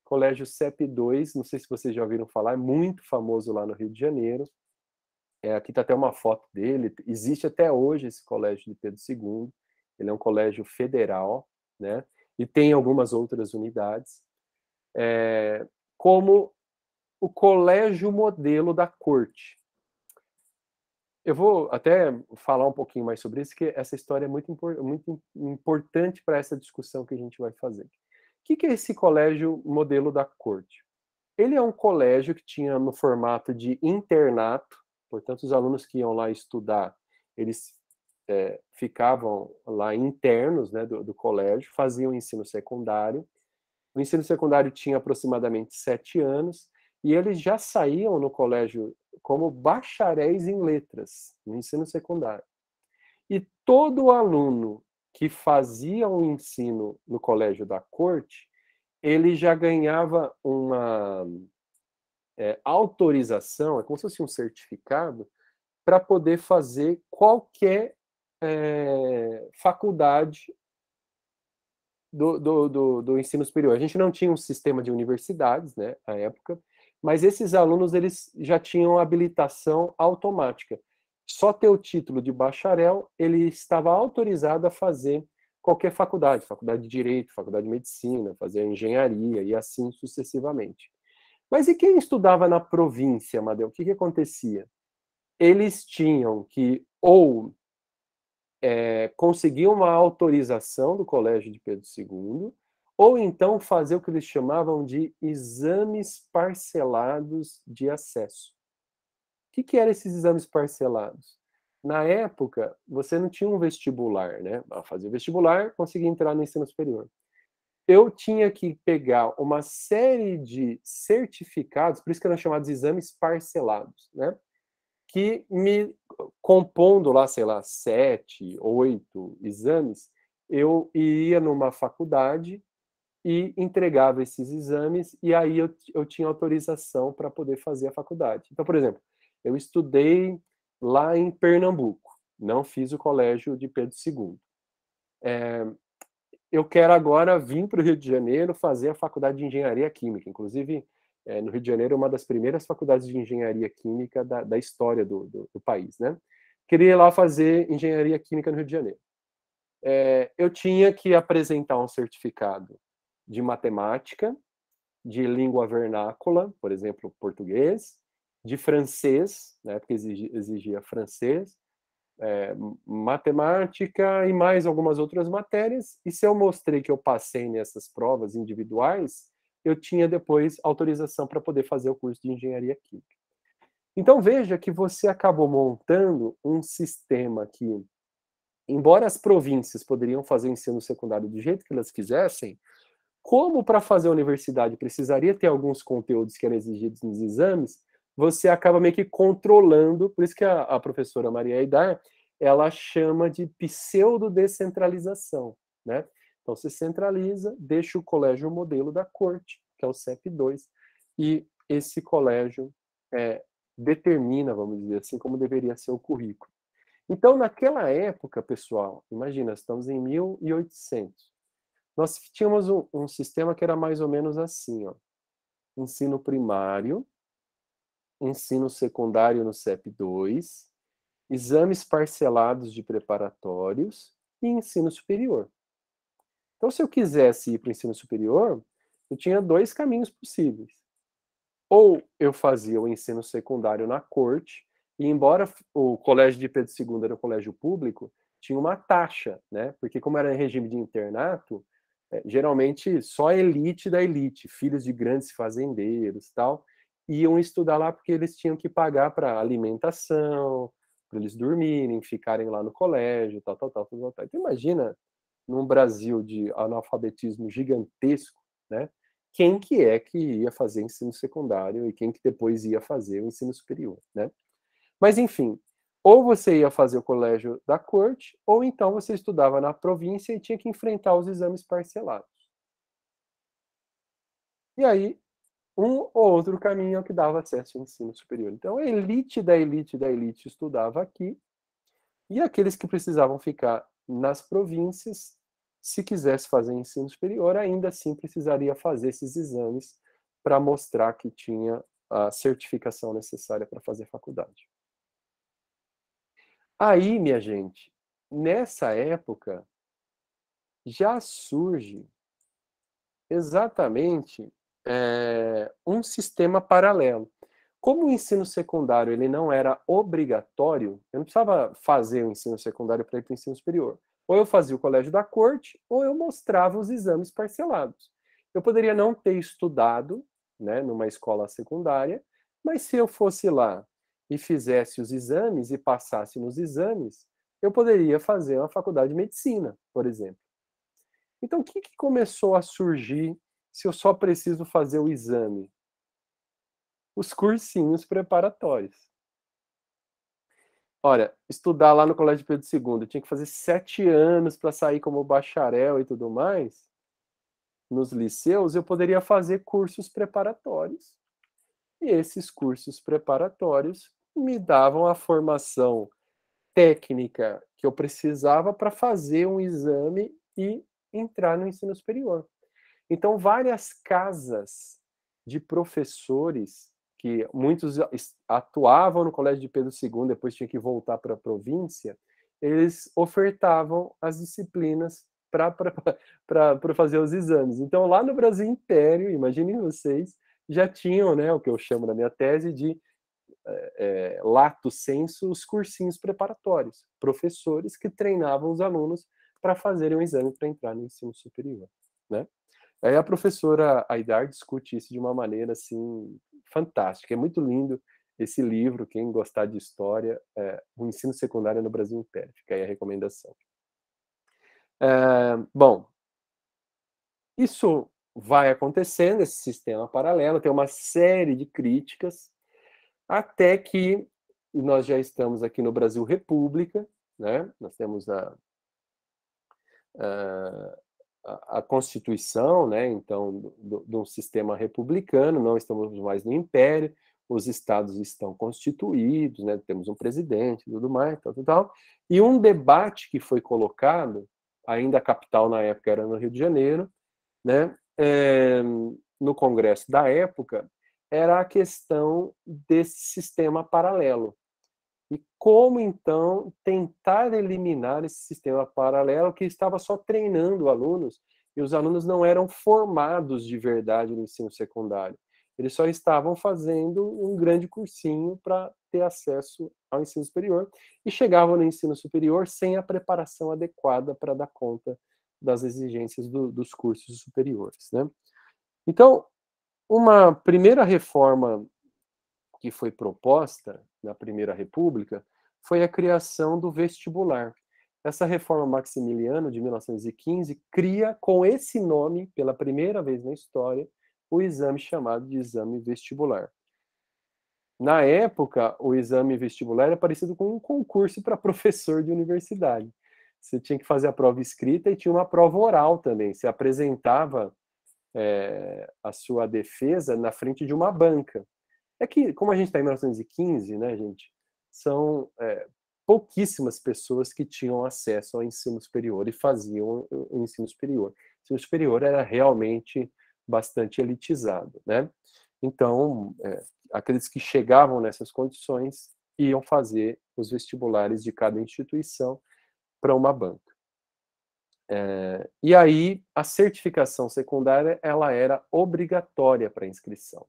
Speaker 1: Colégio CEP II, não sei se vocês já ouviram falar, é muito famoso lá no Rio de Janeiro. Aqui está até uma foto dele, existe até hoje esse Colégio de Pedro II, ele é um colégio federal, né? E tem algumas outras unidades, como o colégio modelo da corte. Eu vou até falar um pouquinho mais sobre isso, porque essa história é muito importante para essa discussão que a gente vai fazer. O que é esse colégio modelo da corte? Ele é um colégio que tinha no formato de internato, portanto, os alunos que iam lá estudar, eles ficavam lá internos, né, do colégio, faziam o ensino secundário. O ensino secundário tinha aproximadamente 7 anos, e eles já saíam no colégio como bacharéis em letras, no ensino secundário. E todo aluno que fazia o ensino no Colégio da Corte, ele já ganhava uma autorização, é como se fosse um certificado, para poder fazer qualquer faculdade do ensino superior. A gente não tinha um sistema de universidades, né, à época, mas esses alunos eles já tinham habilitação automática. Só ter o título de bacharel, ele estava autorizado a fazer qualquer faculdade, faculdade de Direito, faculdade de Medicina, fazer engenharia e assim sucessivamente. Mas e quem estudava na província, Amadeu? O que acontecia? Eles tinham que ou conseguir uma autorização do Colégio de Pedro II, ou então fazer o que eles chamavam de exames parcelados de acesso. O que eram esses exames parcelados? Na época, você não tinha um vestibular, né? Fazia vestibular, conseguia entrar no ensino superior. Eu tinha que pegar uma série de certificados, por isso que eram chamados exames parcelados, né? Que me compondo lá, sei lá, 7, 8 exames, eu ia numa faculdade e entregava esses exames, e aí eu tinha autorização para poder fazer a faculdade. Então, por exemplo, eu estudei lá em Pernambuco, não fiz o colégio de Pedro II. Eu quero agora vir para o Rio de Janeiro fazer a faculdade de Engenharia Química. Inclusive, no Rio de Janeiro, é uma das primeiras faculdades de Engenharia Química da história do país, né? Queria ir lá fazer Engenharia Química no Rio de Janeiro. Eu tinha que apresentar um certificado de matemática, de língua vernácula, por exemplo, português, de francês, né, porque exigia francês, matemática e mais algumas outras matérias, e se eu mostrei que eu passei nessas provas individuais, eu tinha depois autorização para poder fazer o curso de engenharia química. Então veja que você acabou montando um sistema que, embora as províncias poderiam fazer o ensino secundário do jeito que elas quisessem, como para fazer a universidade precisaria ter alguns conteúdos que eram exigidos nos exames, você acaba meio que controlando, por isso que a professora Maria Aidar, ela chama de pseudo-descentralização, né? Então, você centraliza, deixa o colégio modelo da corte, que é o CEP2, e esse colégio determina, vamos dizer assim, como deveria ser o currículo. Então, naquela época, pessoal, imagina, estamos em 1800, nós tínhamos um sistema que era mais ou menos assim, ó. Ensino primário, ensino secundário no CEP2, exames parcelados de preparatórios e ensino superior. Então, se eu quisesse ir para o ensino superior, eu tinha 2 caminhos possíveis. Ou eu fazia o ensino secundário na corte, e embora o colégio de Pedro II era um colégio público, tinha uma taxa, né? Porque como era em regime de internato, geralmente só a elite da elite, filhos de grandes fazendeiros tal, iam estudar lá porque eles tinham que pagar para alimentação, para eles dormirem, ficarem lá no colégio, tal. Então imagina, num Brasil de analfabetismo gigantesco, né? Quem que ia fazer ensino secundário e quem que depois ia fazer o ensino superior, né? Mas enfim, ou você ia fazer o colégio da corte, ou então você estudava na província e tinha que enfrentar os exames parcelados. E aí, um ou outro caminho é o que dava acesso ao ensino superior. Então, a elite da elite da elite estudava aqui, e aqueles que precisavam ficar nas províncias, se quisesse fazer ensino superior, ainda assim precisaria fazer esses exames para mostrar que tinha a certificação necessária para fazer faculdade. Aí, minha gente, nessa época, já surge exatamente um sistema paralelo. Como o ensino secundário ele não era obrigatório, eu não precisava fazer o ensino secundário para ir para o ensino superior. Ou eu fazia o colégio da corte, ou eu mostrava os exames parcelados. Eu poderia não ter estudado, né, numa escola secundária, mas se eu fosse lá e fizesse os exames e passasse nos exames, eu poderia fazer uma faculdade de medicina, por exemplo. Então, o que começou a surgir se eu só preciso fazer o exame? Os cursinhos preparatórios. Olha, estudar lá no Colégio Pedro II, eu tinha que fazer 7 anos para sair como bacharel e tudo mais. Nos liceus, eu poderia fazer cursos preparatórios. E esses cursos preparatórios me davam a formação técnica que eu precisava para fazer um exame e entrar no ensino superior. Então, várias casas de professores, que muitos atuavam no Colégio de Pedro II, depois tinha que voltar para a província, eles ofertavam as disciplinas para fazer os exames. Então, lá no Brasil Império, imaginem vocês, já tinham, né, o que eu chamo na minha tese de lato sensu, os cursinhos preparatórios, professores que treinavam os alunos para fazerem um exame para entrar no ensino superior, né? Aí a professora Aidar discute isso de uma maneira assim fantástica. É muito lindo esse livro. Quem gostar de história, o ensino secundário no Brasil Império. Fica aí a recomendação. Bom, isso vai acontecendo, esse sistema paralelo, tem uma série de críticas, até que nós já estamos aqui no Brasil República, né? Nós temos a Constituição, né? Então, de um sistema republicano, não estamos mais no Império, os estados estão constituídos, né? Temos um presidente, tudo mais, tal. E um debate que foi colocado, ainda a capital na época era no Rio de Janeiro, né? No Congresso da época, era a questão desse sistema paralelo. E como, então, tentar eliminar esse sistema paralelo que estava só treinando alunos, e os alunos não eram formados de verdade no ensino secundário. Eles só estavam fazendo um grande cursinho para ter acesso ao ensino superior, e chegavam no ensino superior sem a preparação adequada para dar conta das exigências dos cursos superiores, né? Então, uma primeira reforma que foi proposta na Primeira República foi a criação do vestibular. Essa reforma Maximiliano, de 1915, cria com esse nome, pela primeira vez na história, o exame chamado de exame vestibular. Na época, o exame vestibular era parecido com um concurso para professor de universidade. Você tinha que fazer a prova escrita e tinha uma prova oral também. Você apresentava a sua defesa na frente de uma banca. É que, como a gente está em 1915, né, gente, são pouquíssimas pessoas que tinham acesso ao ensino superior e faziam o ensino superior. O ensino superior era realmente bastante elitizado, né? Então, aqueles que chegavam nessas condições iam fazer os vestibulares de cada instituição para uma banca. E aí, a certificação secundária, ela era obrigatória para inscrição.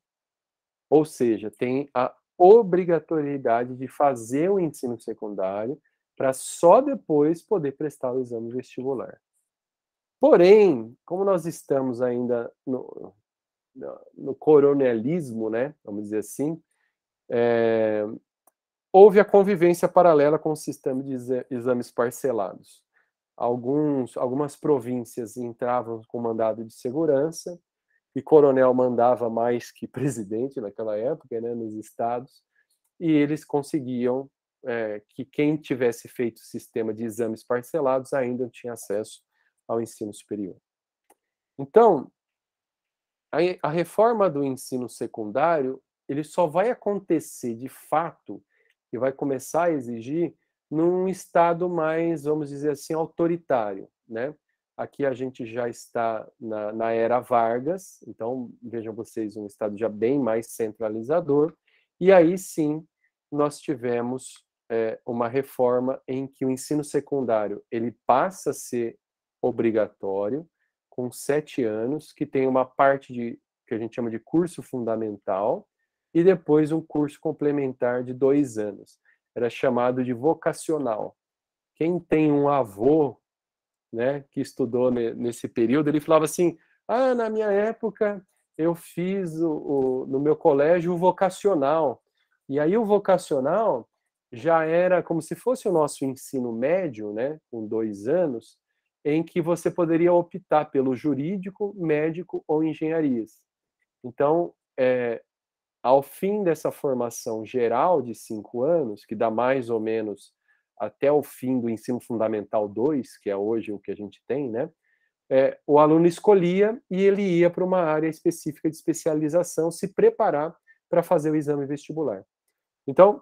Speaker 1: Ou seja, tem a obrigatoriedade de fazer o ensino secundário para só depois poder prestar o exame vestibular. Porém, como nós estamos ainda no coronelismo, né, vamos dizer assim, houve a convivência paralela com o sistema de exames parcelados. Algumas províncias entravam com mandado de segurança, e coronel mandava mais que presidente naquela época, né, nos estados, e eles conseguiam que quem tivesse feito o sistema de exames parcelados ainda tinha acesso ao ensino superior. Então, a reforma do ensino secundário, ele só vai acontecer de fato, e vai começar a exigir num estado mais, vamos dizer assim, autoritário, né? Aqui a gente já está na era Vargas, então vejam vocês, um estado já bem mais centralizador, e aí sim nós tivemos uma reforma em que o ensino secundário ele passa a ser obrigatório, com 7 anos, que tem uma parte que a gente chama de curso fundamental, e depois um curso complementar de 2 anos. Era chamado de vocacional. Quem tem um avô, né, que estudou nesse período, ele falava assim, na minha época eu fiz no meu colégio o vocacional. E aí o vocacional já era como se fosse o nosso ensino médio, né, com 2 anos, em que você poderia optar pelo jurídico, médico ou engenharias. Então, ao fim dessa formação geral de 5 anos, que dá mais ou menos até o fim do ensino fundamental 2, que é hoje o que a gente tem, né? O aluno escolhia e ele ia para uma área específica de especialização se preparar para fazer o exame vestibular. Então,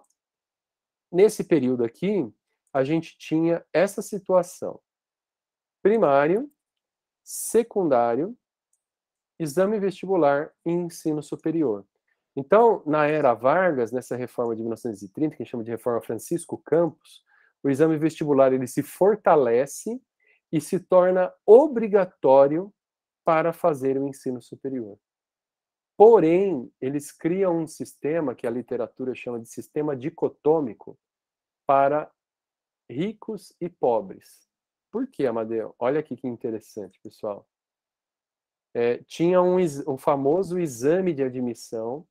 Speaker 1: nesse período aqui, a gente tinha essa situação: primário, secundário, exame vestibular e ensino superior. Então, na era Vargas, nessa reforma de 1930, que a gente chama de reforma Francisco Campos, o exame vestibular ele se fortalece e se torna obrigatório para fazer o ensino superior. Porém, eles criam um sistema que a literatura chama de sistema dicotômico para ricos e pobres. Por quê, Amadeu? Olha aqui que interessante, pessoal. Tinha um famoso exame de admissão.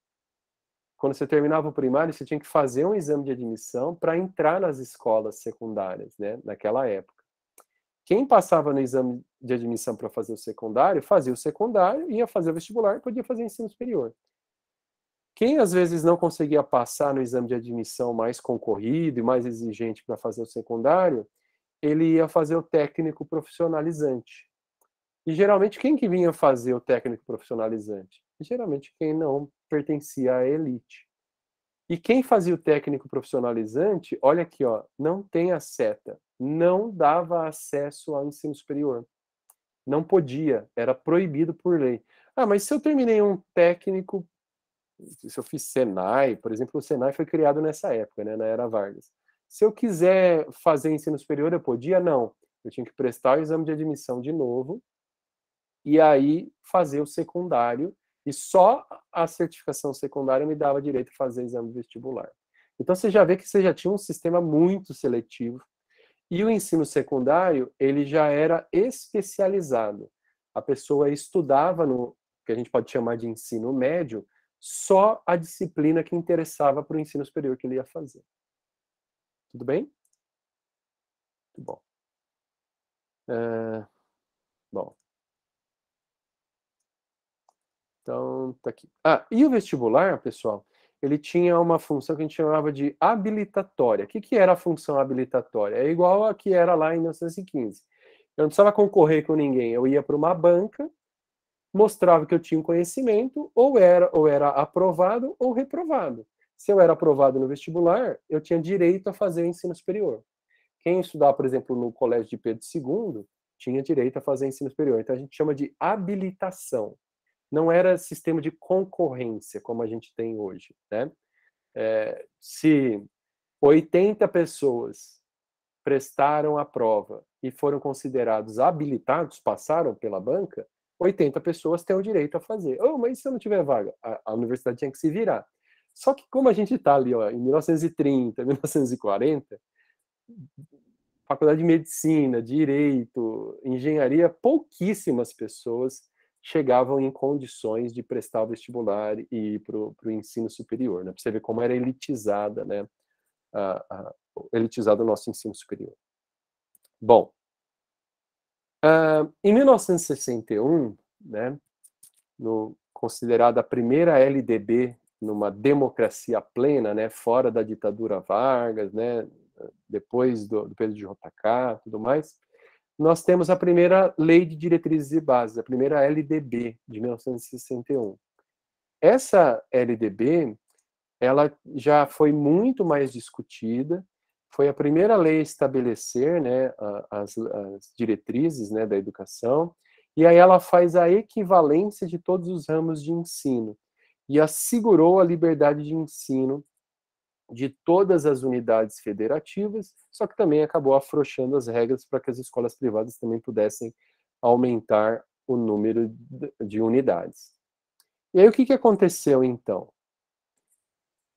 Speaker 1: Quando você terminava o primário, você tinha que fazer um exame de admissão para entrar nas escolas secundárias, né, naquela época. Quem passava no exame de admissão para fazer o secundário, fazia o secundário, ia fazer o vestibular, podia fazer ensino superior. Quem às vezes não conseguia passar no exame de admissão mais concorrido e mais exigente para fazer o secundário, ele ia fazer o técnico profissionalizante. E geralmente quem que vinha fazer o técnico profissionalizante? Geralmente quem não pertencia à elite. E quem fazia o técnico profissionalizante, olha aqui, ó, não tem a seta, não dava acesso ao ensino superior. Não podia, era proibido por lei. Ah, mas se eu terminei um técnico, se eu fiz Senai, por exemplo, o Senai foi criado nessa época, né, na era Vargas. Se eu quiser fazer ensino superior, eu podia? Não. Eu tinha que prestar o exame de admissão de novo e aí fazer o secundário, e só a certificação secundária me dava direito a fazer exame vestibular. Então você já vê que você já tinha um sistema muito seletivo, e o ensino secundário, ele já era especializado. A pessoa estudava no que a gente pode chamar de ensino médio, só a disciplina que interessava para o ensino superior que ele ia fazer. Tudo bem? Muito bom. Bom. Então, tá aqui. E o vestibular, pessoal, ele tinha uma função que a gente chamava de habilitatória. O que era a função habilitatória? É igual a que era lá em 1915. Eu não precisava concorrer com ninguém. Eu ia para uma banca, mostrava que eu tinha um conhecimento, ou era aprovado ou reprovado. Se eu era aprovado no vestibular, eu tinha direito a fazer o ensino superior. Quem estudava, por exemplo, no colégio de Pedro II, tinha direito a fazer ensino superior. Então, a gente chama de habilitação. Não era sistema de concorrência, como a gente tem hoje, né? Se 80 pessoas prestaram a prova e foram considerados habilitados, passaram pela banca, 80 pessoas têm o direito a fazer. Mas se eu não tiver vaga? A universidade tinha que se virar. Só que como a gente está ali, ó, em 1930, 1940, faculdade de medicina, direito, engenharia, pouquíssimas pessoas chegavam em condições de prestar o vestibular e ir para o ensino superior, né? Para você ver como era elitizada, né? Elitizado o nosso ensino superior. Bom, em 1961, né, considerada a primeira LDB numa democracia plena, né, fora da ditadura Vargas, né, depois do período de JK, tudo mais, nós temos a primeira Lei de Diretrizes e Bases, a primeira LDB, de 1961. Essa LDB, ela já foi muito mais discutida, foi a primeira lei a estabelecer, né, as diretrizes, né, da educação, e aí ela faz a equivalência de todos os ramos de ensino, e assegurou a liberdade de ensino de todas as unidades federativas, só que também acabou afrouxando as regras para que as escolas privadas também pudessem aumentar o número de unidades. E aí o que aconteceu então?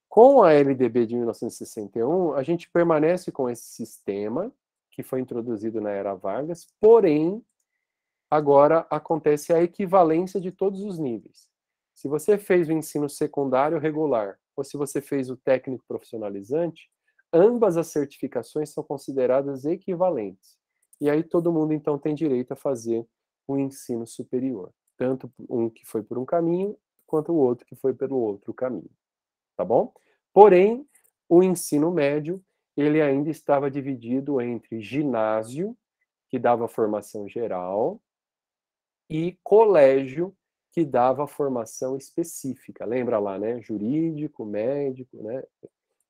Speaker 1: Com a LDB de 1961, a gente permanece com esse sistema que foi introduzido na era Vargas, porém, agora acontece a equivalência de todos os níveis. Se você fez o ensino secundário regular ou se você fez o técnico profissionalizante, ambas as certificações são consideradas equivalentes. E aí todo mundo, então, tem direito a fazer o ensino superior. Tanto um que foi por um caminho, quanto o outro que foi pelo outro caminho. tá bom? Porém, o ensino médio, ele ainda estava dividido entre ginásio, que dava formação geral, e colégio, que dava formação específica. Lembra lá, né? Jurídico, médico, né?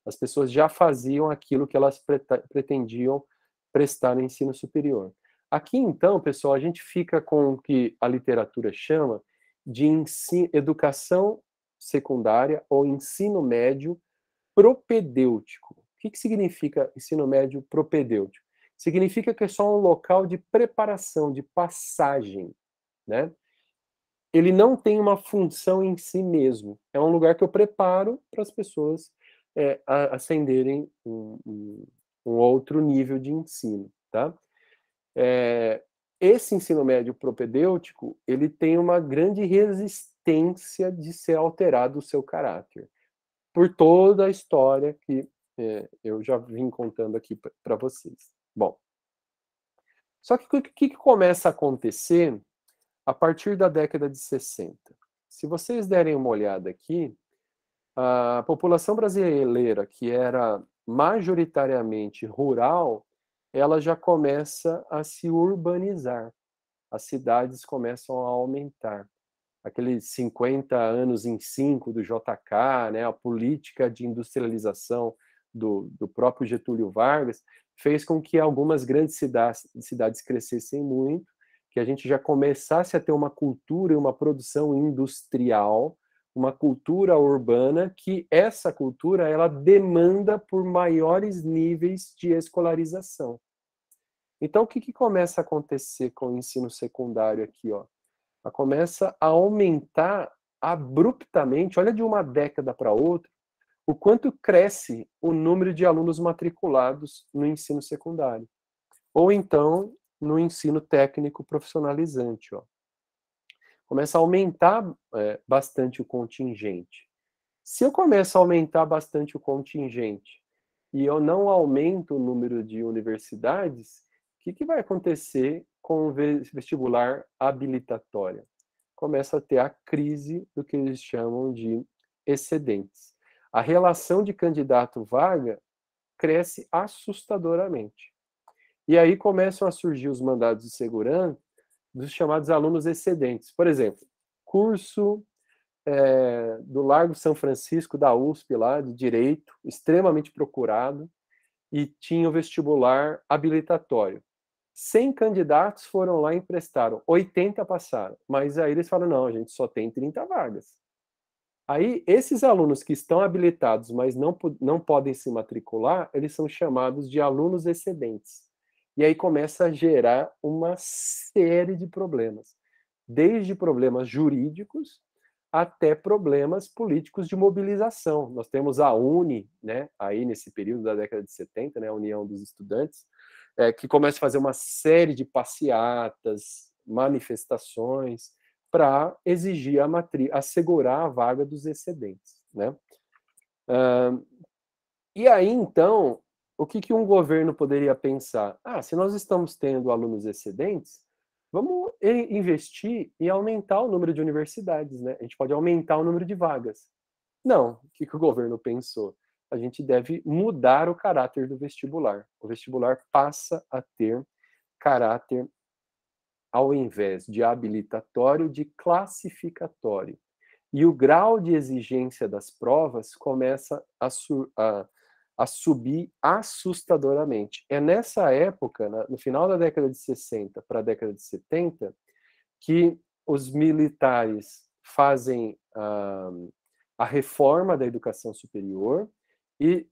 Speaker 1: As pessoas já faziam aquilo que elas pretendiam prestar no ensino superior. Aqui, então, pessoal, a gente fica com o que a literatura chama de educação secundária ou ensino médio propedêutico. O que significa ensino médio propedêutico? Significa que é só um local de preparação, de passagem, né? Ele não tem uma função em si mesmo. É um lugar que eu preparo para as pessoas ascenderem um outro nível de ensino, tá? Esse ensino médio propedêutico, ele tem uma grande resistência de ser alterado o seu caráter, por toda a história que eu já vim contando aqui para vocês. Bom, só que o que começa a acontecer a partir da década de 60? Se vocês derem uma olhada aqui, a população brasileira, que era majoritariamente rural, ela já começa a se urbanizar. As cidades começam a aumentar. Aqueles 50 anos em 5 do JK, né, a política de industrialização do próprio Getúlio Vargas, fez com que algumas grandes cidades crescessem muito, que a gente já começasse a ter uma cultura e uma produção industrial, uma cultura urbana, que essa cultura ela demanda por maiores níveis de escolarização. Então, o que começa a acontecer com o ensino secundário aqui, ó? Começa a aumentar abruptamente, olha de uma década para outra, o quanto cresce o número de alunos matriculados no ensino secundário. Ou então, no ensino técnico profissionalizante, ó. Começa a aumentar bastante o contingente. Se eu começo a aumentar bastante o contingente e eu não aumento o número de universidades, o que vai acontecer com o vestibular habilitatório? Começa a ter a crise do que eles chamam de excedentes. A relação de candidato-vaga cresce assustadoramente. E aí começam a surgir os mandados de segurança dos chamados alunos excedentes. Por exemplo, curso do Largo São Francisco, da USP, lá, de Direito, extremamente procurado, e tinha o vestibular habilitatório. 100 candidatos foram lá e prestaram, 80 passaram. Mas aí eles falam, não, a gente só tem 30 vagas. Aí, esses alunos que estão habilitados, mas não podem se matricular, eles são chamados de alunos excedentes. E aí começa a gerar uma série de problemas. Desde problemas jurídicos até problemas políticos de mobilização. Nós temos a UNE, né, aí nesse período da década de 70, né, a União dos Estudantes, que começa a fazer uma série de passeatas, manifestações, para exigir assegurar a vaga dos excedentes, né? E aí, então, o que um governo poderia pensar? Se nós estamos tendo alunos excedentes, vamos investir e aumentar o número de universidades, né? A gente pode aumentar o número de vagas. Não, o que o governo pensou? A gente deve mudar o caráter do vestibular. O vestibular passa a ter caráter, ao invés de habilitatório, de classificatório. E o grau de exigência das provas começa a subir assustadoramente. É nessa época, no final da década de 60 para a década de 70, que os militares fazem a reforma da educação superior e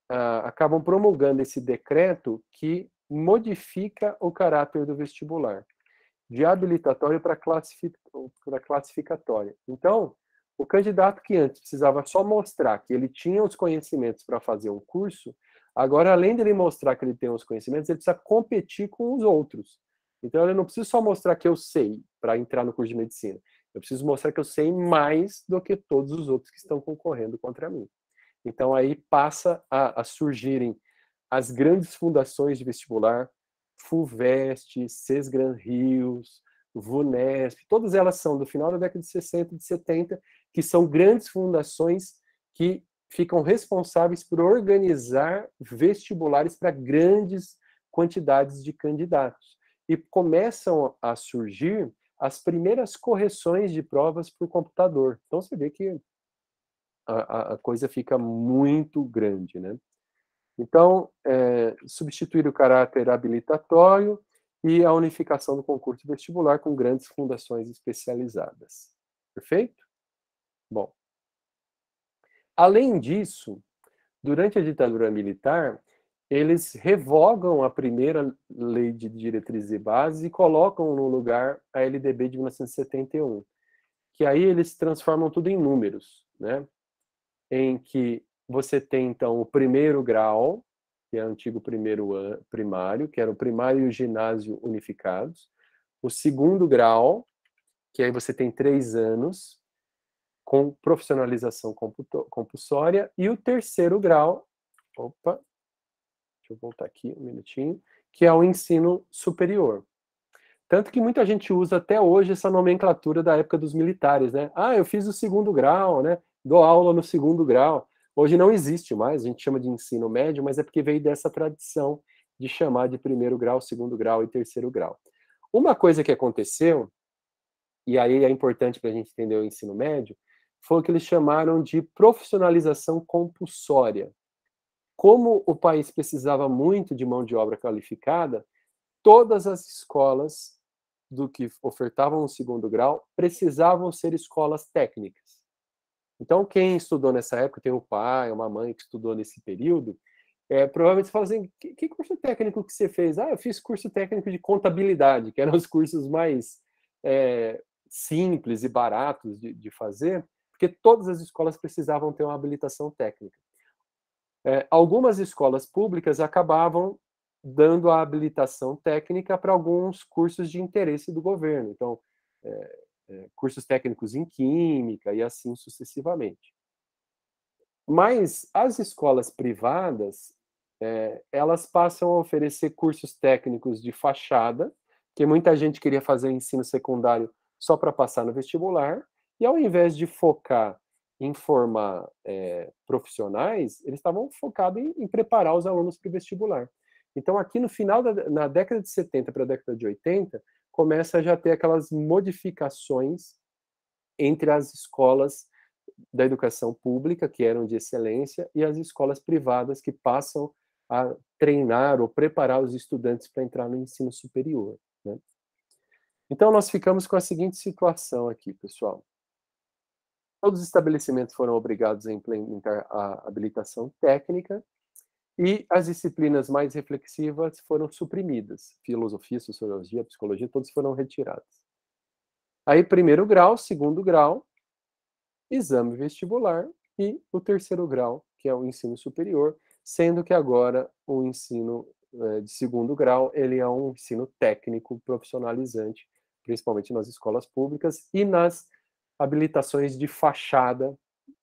Speaker 1: acabam promulgando esse decreto que modifica o caráter do vestibular, de habilitatório para classificatório. Então, o candidato que antes precisava só mostrar que ele tinha os conhecimentos para fazer um curso, agora, além de ele mostrar que ele tem os conhecimentos, ele precisa competir com os outros. Então, eu não preciso só mostrar que eu sei para entrar no curso de medicina. Eu preciso mostrar que eu sei mais do que todos os outros que estão concorrendo contra mim. Então, aí passa a surgirem as grandes fundações de vestibular, FUVEST, Sesgran Rios, VUNESP, todas elas são do final da década de 60 e de 70, que são grandes fundações que ficam responsáveis por organizar vestibulares para grandes quantidades de candidatos. E começam a surgir as primeiras correções de provas por computador. Então, você vê que a coisa fica muito grande, né? Então, substituir o caráter habilitatório e a unificação do concurso vestibular com grandes fundações especializadas. Perfeito? Bom. Além disso, durante a ditadura militar, eles revogam a primeira lei de diretrizes e bases e colocam no lugar a LDB de 1971, que aí eles transformam tudo em números, né? Em que você tem, então, o primeiro grau, que é o antigo primeiro primário, que era o primário e o ginásio unificados, o segundo grau, que aí você tem 3 anos, com profissionalização compulsória, e o terceiro grau, deixa eu voltar aqui um minutinho, que é o ensino superior. Tanto que muita gente usa até hoje essa nomenclatura da época dos militares, né? Ah, eu fiz o segundo grau, né? Dou aula no segundo grau. Hoje não existe mais, a gente chama de ensino médio, mas é porque veio dessa tradição de chamar de primeiro grau, segundo grau e terceiro grau. Uma coisa que aconteceu, e aí é importante para a gente entender o ensino médio, foi o que eles chamaram de profissionalização compulsória. Como o país precisava muito de mão de obra qualificada, todas as escolas do que ofertavam o segundo grau precisavam ser escolas técnicas. Então, quem estudou nessa época, tem um pai, uma mãe que estudou nesse período, provavelmente você fala assim, que curso técnico que você fez? Ah, eu fiz curso técnico de contabilidade, que eram os cursos mais simples e baratos de fazer, porque todas as escolas precisavam ter uma habilitação técnica. Algumas escolas públicas acabavam dando a habilitação técnica para alguns cursos de interesse do governo. Então, cursos técnicos em química e assim sucessivamente. Mas as escolas privadas, elas passam a oferecer cursos técnicos de fachada, que muita gente queria fazer o ensino secundário só para passar no vestibular, e ao invés de focar em formar profissionais, eles estavam focados em preparar os alunos para o vestibular. Então, aqui no final, na década de 70 para a década de 80, começa a já ter aquelas modificações entre as escolas da educação pública, que eram de excelência, e as escolas privadas, que passam a treinar ou preparar os estudantes para entrar no ensino superior, né? Então, nós ficamos com a seguinte situação aqui, pessoal. Todos os estabelecimentos foram obrigados a implementar a habilitação técnica e as disciplinas mais reflexivas foram suprimidas. Filosofia, sociologia, psicologia, todos foram retirados. Aí, primeiro grau, segundo grau, exame vestibular e o terceiro grau, que é o ensino superior, sendo que agora o ensino de segundo grau, ele é um ensino técnico profissionalizante, principalmente nas escolas públicas e nas habilitações de fachada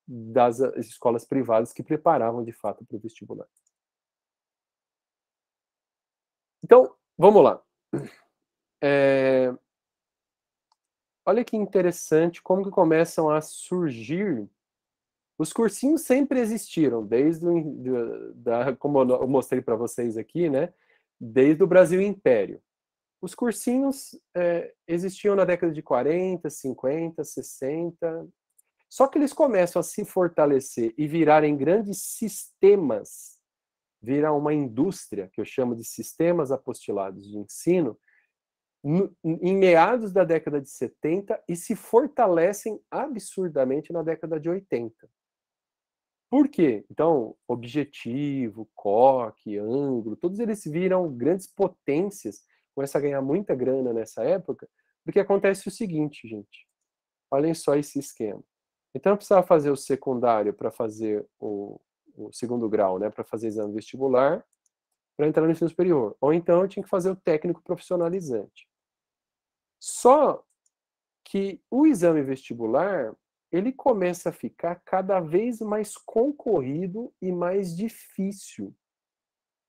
Speaker 1: das escolas privadas que preparavam de fato para o vestibular. Então, vamos lá. Olha que interessante como que começam a surgir. Os cursinhos sempre existiram, desde como eu mostrei para vocês aqui, né? Desde o Brasil Império. Os cursinhos existiam na década de 40, 50, 60. Só que eles começam a se fortalecer e virarem grandes sistemas, virar uma indústria, que eu chamo de sistemas apostilados de ensino, em meados da década de 70 e se fortalecem absurdamente na década de 80. Por quê? Então, Objetivo, Coque, Ângulo, todos eles viram grandes potências, começam a ganhar muita grana nessa época, porque acontece o seguinte, gente. Olhem só esse esquema. Então, eu precisava fazer o secundário para fazer o segundo grau, né, para fazer exame vestibular, para entrar no ensino superior. Ou então eu tinha que fazer o técnico profissionalizante. Só que o exame vestibular, ele começa a ficar cada vez mais concorrido e mais difícil,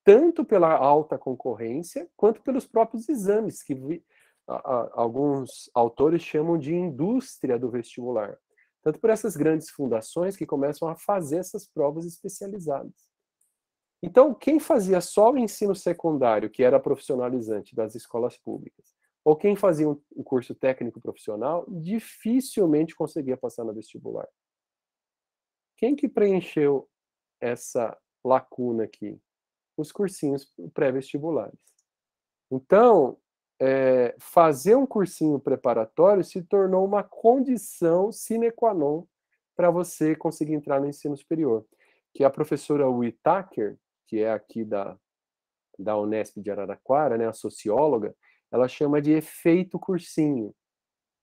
Speaker 1: tanto pela alta concorrência, quanto pelos próprios exames, que alguns autores chamam de indústria do vestibular. Tanto por essas grandes fundações que começam a fazer essas provas especializadas. Então, quem fazia só o ensino secundário, que era profissionalizante das escolas públicas, ou quem fazia um curso técnico profissional, dificilmente conseguia passar no vestibular. Quem que preencheu essa lacuna aqui? Os cursinhos pré-vestibulares. Então, fazer um cursinho preparatório se tornou uma condição sine qua non para você conseguir entrar no ensino superior. Que a professora Whittaker, que é aqui da Unesp de Araraquara, né, a socióloga, ela chama de efeito cursinho.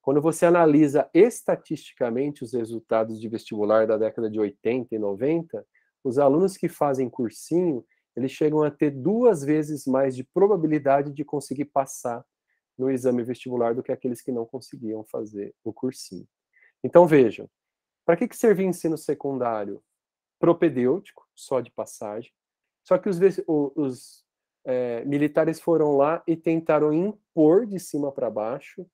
Speaker 1: Quando você analisa estatisticamente os resultados de vestibular da década de 80 e 90, os alunos que fazem cursinho, eles chegam a ter 2 vezes mais de probabilidade de conseguir passar no exame vestibular do que aqueles que não conseguiam fazer o cursinho. Então, vejam, para que servia ensino secundário? Propedêutico, só de passagem. Só que os militares foram lá e tentaram impor de cima para baixo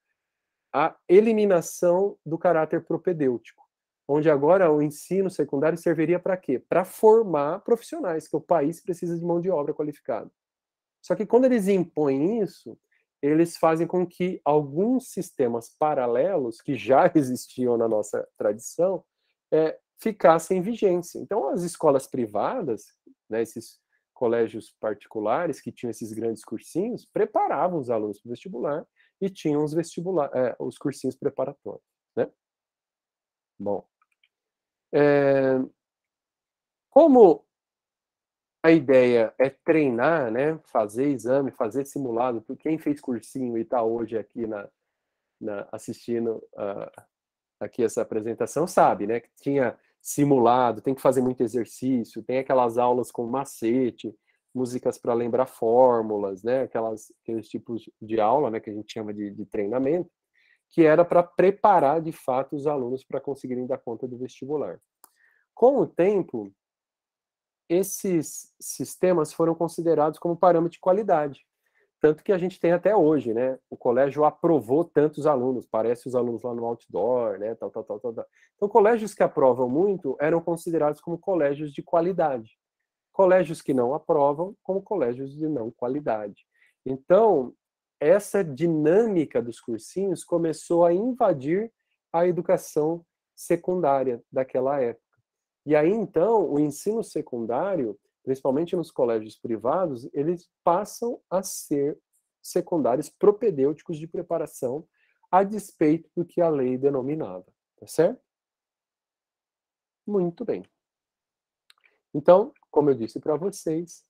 Speaker 1: a eliminação do caráter propedêutico, onde agora o ensino secundário serviria para quê? Para formar profissionais, que o país precisa de mão de obra qualificada. Só que quando eles impõem isso, eles fazem com que alguns sistemas paralelos, que já existiam na nossa tradição, ficassem em vigência. Então, as escolas privadas, né, esses colégios particulares que tinham esses grandes cursinhos, preparavam os alunos para o vestibular e tinham os cursinhos preparatórios, né? Bom, como a ideia é treinar, né, fazer exame, fazer simulado, porque quem fez cursinho e está hoje aqui assistindo aqui essa apresentação sabe, né, que tinha simulado, tem que fazer muito exercício, tem aquelas aulas com macete, músicas para lembrar fórmulas, né, aqueles tipos de aula, né, que a gente chama de treinamento, que era para preparar, de fato, os alunos para conseguirem dar conta do vestibular. Com o tempo, esses sistemas foram considerados como parâmetro de qualidade. Tanto que a gente tem até hoje, né? O colégio aprovou tantos alunos, parece os alunos lá no outdoor, né? Tal. Então, colégios que aprovam muito eram considerados como colégios de qualidade. Colégios que não aprovam, como colégios de não qualidade. Então, essa dinâmica dos cursinhos começou a invadir a educação secundária daquela época. E aí, então, o ensino secundário, principalmente nos colégios privados, eles passam a ser secundários propedêuticos de preparação, a despeito do que a lei denominava. Tá certo? Muito bem. Então, como eu disse para vocês,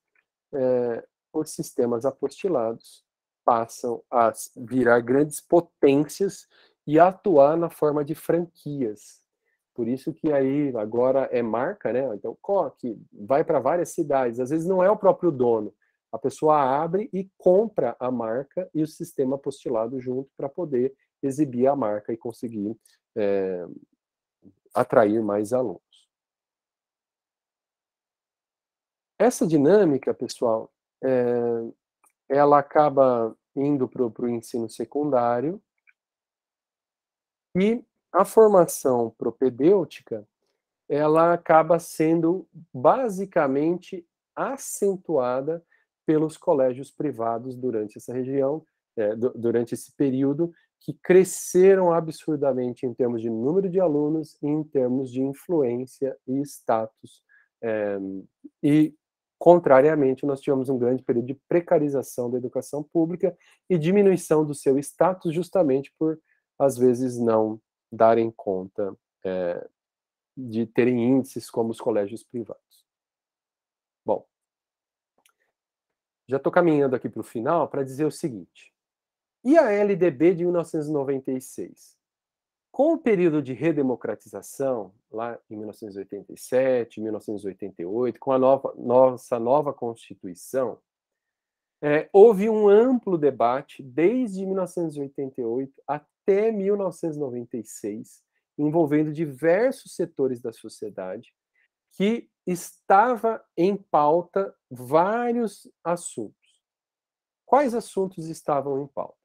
Speaker 1: os sistemas apostilados passam a virar grandes potências e atuar na forma de franquias. Por isso que aí agora é marca, né? Então, que vai para várias cidades. Às vezes não é o próprio dono. A pessoa abre e compra a marca e o sistema apostilado junto para poder exibir a marca e conseguir atrair mais alunos. Essa dinâmica, pessoal, ela acaba indo para o ensino secundário e a formação propedêutica ela acaba sendo basicamente acentuada pelos colégios privados durante essa região, durante esse período, que cresceram absurdamente em termos de número de alunos e em termos de influência e status. E, contrariamente, nós tivemos um grande período de precarização da educação pública e diminuição do seu status justamente por, às vezes, não darem conta de terem índices como os colégios privados. Bom, já estou caminhando aqui para o final para dizer o seguinte. E a LDB de 1996? Com o período de redemocratização, lá em 1987, 1988, com a nossa nova Constituição, houve um amplo debate desde 1988 até 1996, envolvendo diversos setores da sociedade, que estava em pauta vários assuntos. Quais assuntos estavam em pauta?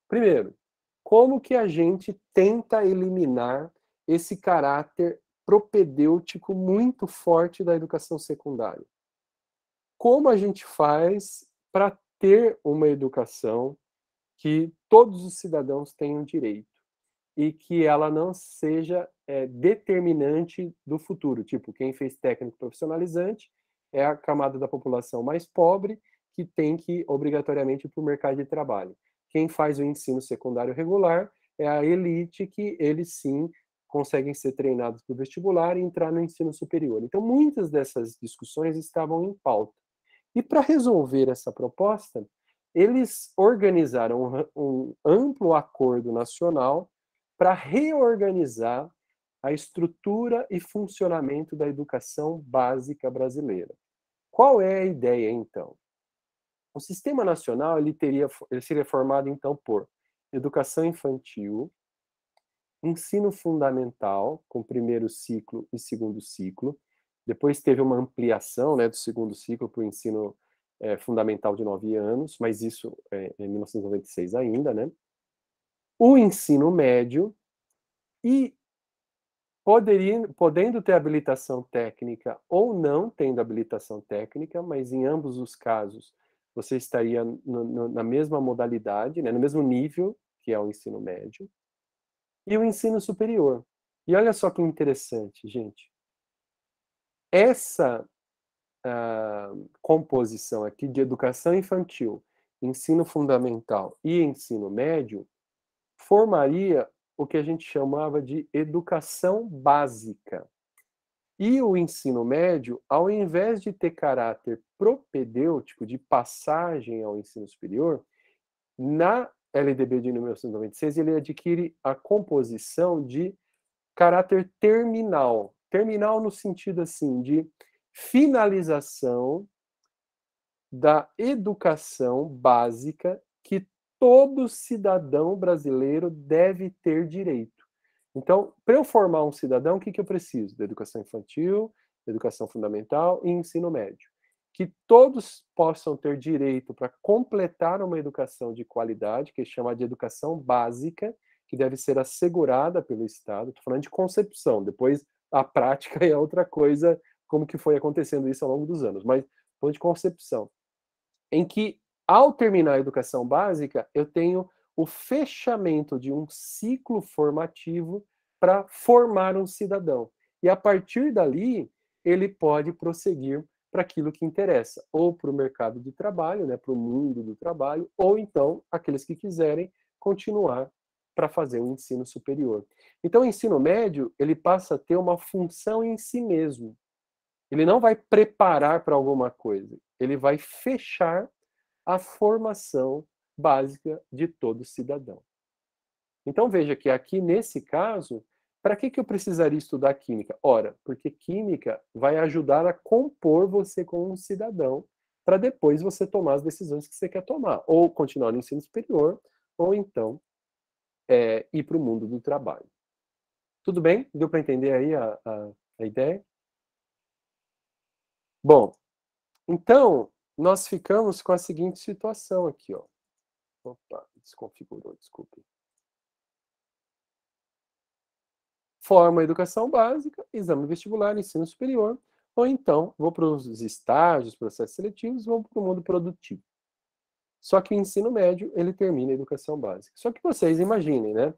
Speaker 1: Primeiro, como que a gente tenta eliminar esse caráter propedêutico muito forte da educação secundária. Como a gente faz para ter uma educação que todos os cidadãos tenham direito e que ela não seja determinante do futuro? Tipo, quem fez técnico profissionalizante é a camada da população mais pobre que tem que obrigatoriamente ir para o mercado de trabalho. Quem faz o ensino secundário regular é a elite, que eles sim conseguem ser treinados para o vestibular e entrar no ensino superior. Então, muitas dessas discussões estavam em pauta. E para resolver essa proposta, eles organizaram um amplo acordo nacional para reorganizar a estrutura e funcionamento da educação básica brasileira. Qual é a ideia, então? O Sistema Nacional ele seria formado, então, por educação infantil, ensino fundamental, com primeiro ciclo e segundo ciclo. Depois teve uma ampliação, né, do segundo ciclo para o ensino fundamental de 9 anos, mas isso em 1996 ainda, né? O ensino médio e podendo ter habilitação técnica ou não tendo habilitação técnica, mas em ambos os casos você estaria na mesma modalidade, né, no mesmo nível que é o ensino médio, e o ensino superior. E olha só que interessante, gente. Essa composição aqui de educação infantil, ensino fundamental e ensino médio formaria o que a gente chamava de educação básica. E o ensino médio, ao invés de ter caráter propedêutico, de passagem ao ensino superior, na LDB de 1996, ele adquire a composição de caráter terminal. Terminal no sentido assim de finalização da educação básica que todo cidadão brasileiro deve ter direito. Então, para eu formar um cidadão, o que eu preciso? Da educação infantil, educação fundamental e ensino médio. Que todos possam ter direito para completar uma educação de qualidade, que é chamada de educação básica, que deve ser assegurada pelo Estado. Estou falando de concepção, depois a prática é outra coisa, como que foi acontecendo isso ao longo dos anos, mas falando de concepção. Em que, ao terminar a educação básica, eu tenho o fechamento de um ciclo formativo para formar um cidadão. E a partir dali, ele pode prosseguir para aquilo que interessa, ou para o mercado de trabalho, né, para o mundo do trabalho, ou então aqueles que quiserem continuar para fazer o ensino superior. Então, o ensino médio, ele passa a ter uma função em si mesmo. Ele não vai preparar para alguma coisa, ele vai fechar a formação básica de todo cidadão. Então veja que aqui nesse caso, para que eu precisaria estudar química? Ora, porque química vai ajudar a compor você como um cidadão, para depois você tomar as decisões que você quer tomar, ou continuar no ensino superior, ou então ir para o mundo do trabalho. Tudo bem? Deu para entender aí a ideia? Bom, então, nós ficamos com a seguinte situação aqui, ó. Opa, desconfigurou, desculpe. Forma educação básica, exame vestibular, ensino superior, ou então vou para os estágios, processos seletivos, vou para o mundo produtivo. Só que o ensino médio, ele termina a educação básica. Só que vocês imaginem, né?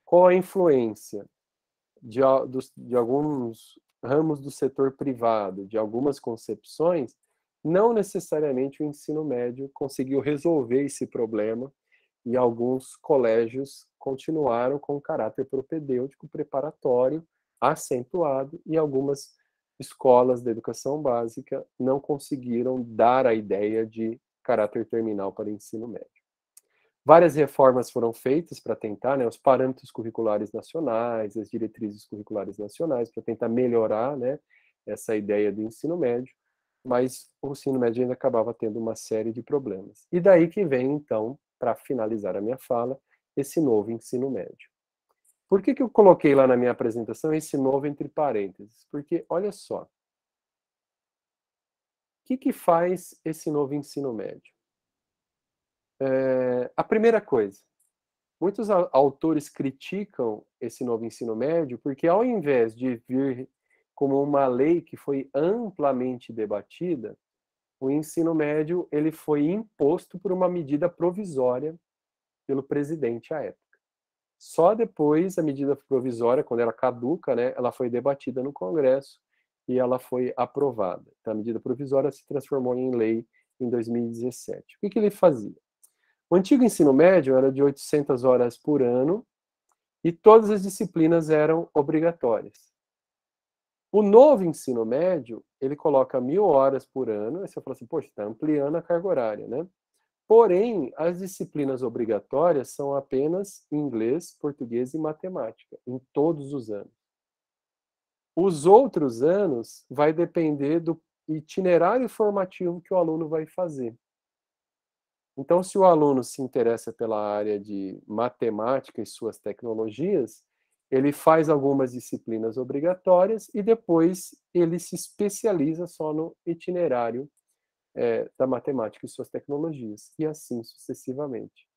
Speaker 1: Qual a influência de alguns ramos do setor privado, de algumas concepções, não necessariamente o ensino médio conseguiu resolver esse problema e alguns colégios continuaram com caráter propedêutico preparatório acentuado e algumas escolas da educação básica não conseguiram dar a ideia de caráter terminal para o ensino médio. Várias reformas foram feitas para tentar, né, os parâmetros curriculares nacionais, as diretrizes curriculares nacionais, para tentar melhorar, né, essa ideia do ensino médio, mas o ensino médio ainda acabava tendo uma série de problemas. E daí que vem, então, para finalizar a minha fala, esse novo ensino médio. Por que eu coloquei lá na minha apresentação esse novo entre parênteses? Porque, olha só, o que faz esse novo ensino médio? A primeira coisa, muitos autores criticam esse novo ensino médio porque, ao invés de vir como uma lei que foi amplamente debatida, o ensino médio ele foi imposto por uma medida provisória pelo presidente à época. Só depois, a medida provisória, quando ela caduca, né, ela foi debatida no Congresso e ela foi aprovada. Então, a medida provisória se transformou em lei em 2017. O que ele fazia? O antigo ensino médio era de 800 horas por ano e todas as disciplinas eram obrigatórias. O novo ensino médio, ele coloca 1.000 horas por ano, aí você fala assim, poxa, está ampliando a carga horária, né? Porém, as disciplinas obrigatórias são apenas inglês, português e matemática, em todos os anos. Os outros anos vai depender do itinerário formativo que o aluno vai fazer. Então, se o aluno se interessa pela área de matemática e suas tecnologias, ele faz algumas disciplinas obrigatórias e depois ele se especializa só no itinerário da matemática e suas tecnologias, e assim sucessivamente.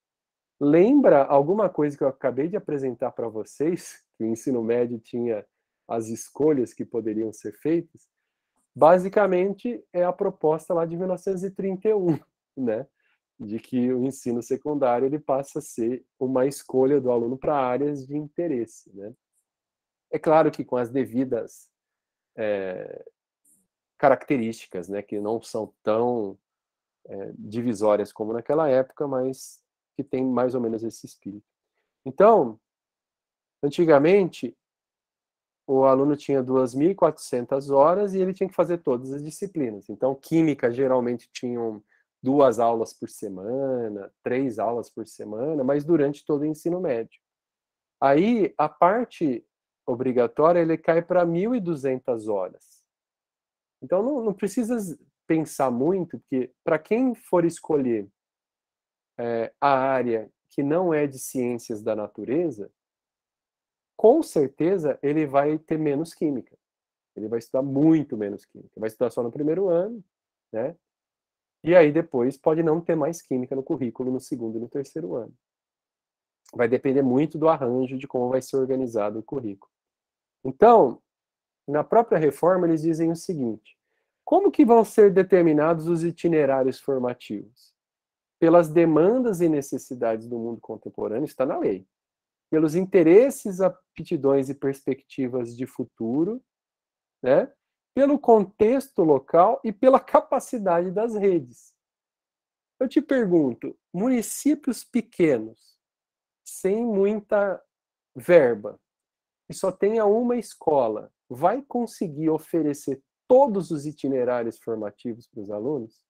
Speaker 1: Lembra alguma coisa que eu acabei de apresentar para vocês, que o ensino médio tinha as escolhas que poderiam ser feitas? Basicamente, é a proposta lá de 1931, né? De que o ensino secundário ele passa a ser uma escolha do aluno para áreas de interesse, né? É claro que com as devidas características, né, que não são tão divisórias como naquela época, mas que tem mais ou menos esse espírito. Então, antigamente, o aluno tinha 2.400 horas e ele tinha que fazer todas as disciplinas. Então, química geralmente tinham 2 aulas por semana, 3 aulas por semana, mas durante todo o ensino médio. Aí, a parte obrigatória, ele cai para 1.200 horas. Então, não precisa pensar muito, porque para quem for escolher a área que não é de ciências da natureza, com certeza ele vai ter menos química. Ele vai estudar muito menos química. Vai estudar só no primeiro ano, né? E aí depois pode não ter mais química no currículo no segundo e no terceiro ano. Vai depender muito do arranjo de como vai ser organizado o currículo. Então, na própria reforma eles dizem o seguinte: como que vão ser determinados os itinerários formativos? Pelas demandas e necessidades do mundo contemporâneo, está na lei. Pelos interesses, aptidões e perspectivas de futuro, né? Pelo contexto local e pela capacidade das redes. Eu te pergunto, municípios pequenos, sem muita verba, e só tenha uma escola, vai conseguir oferecer todos os itinerários formativos para os alunos?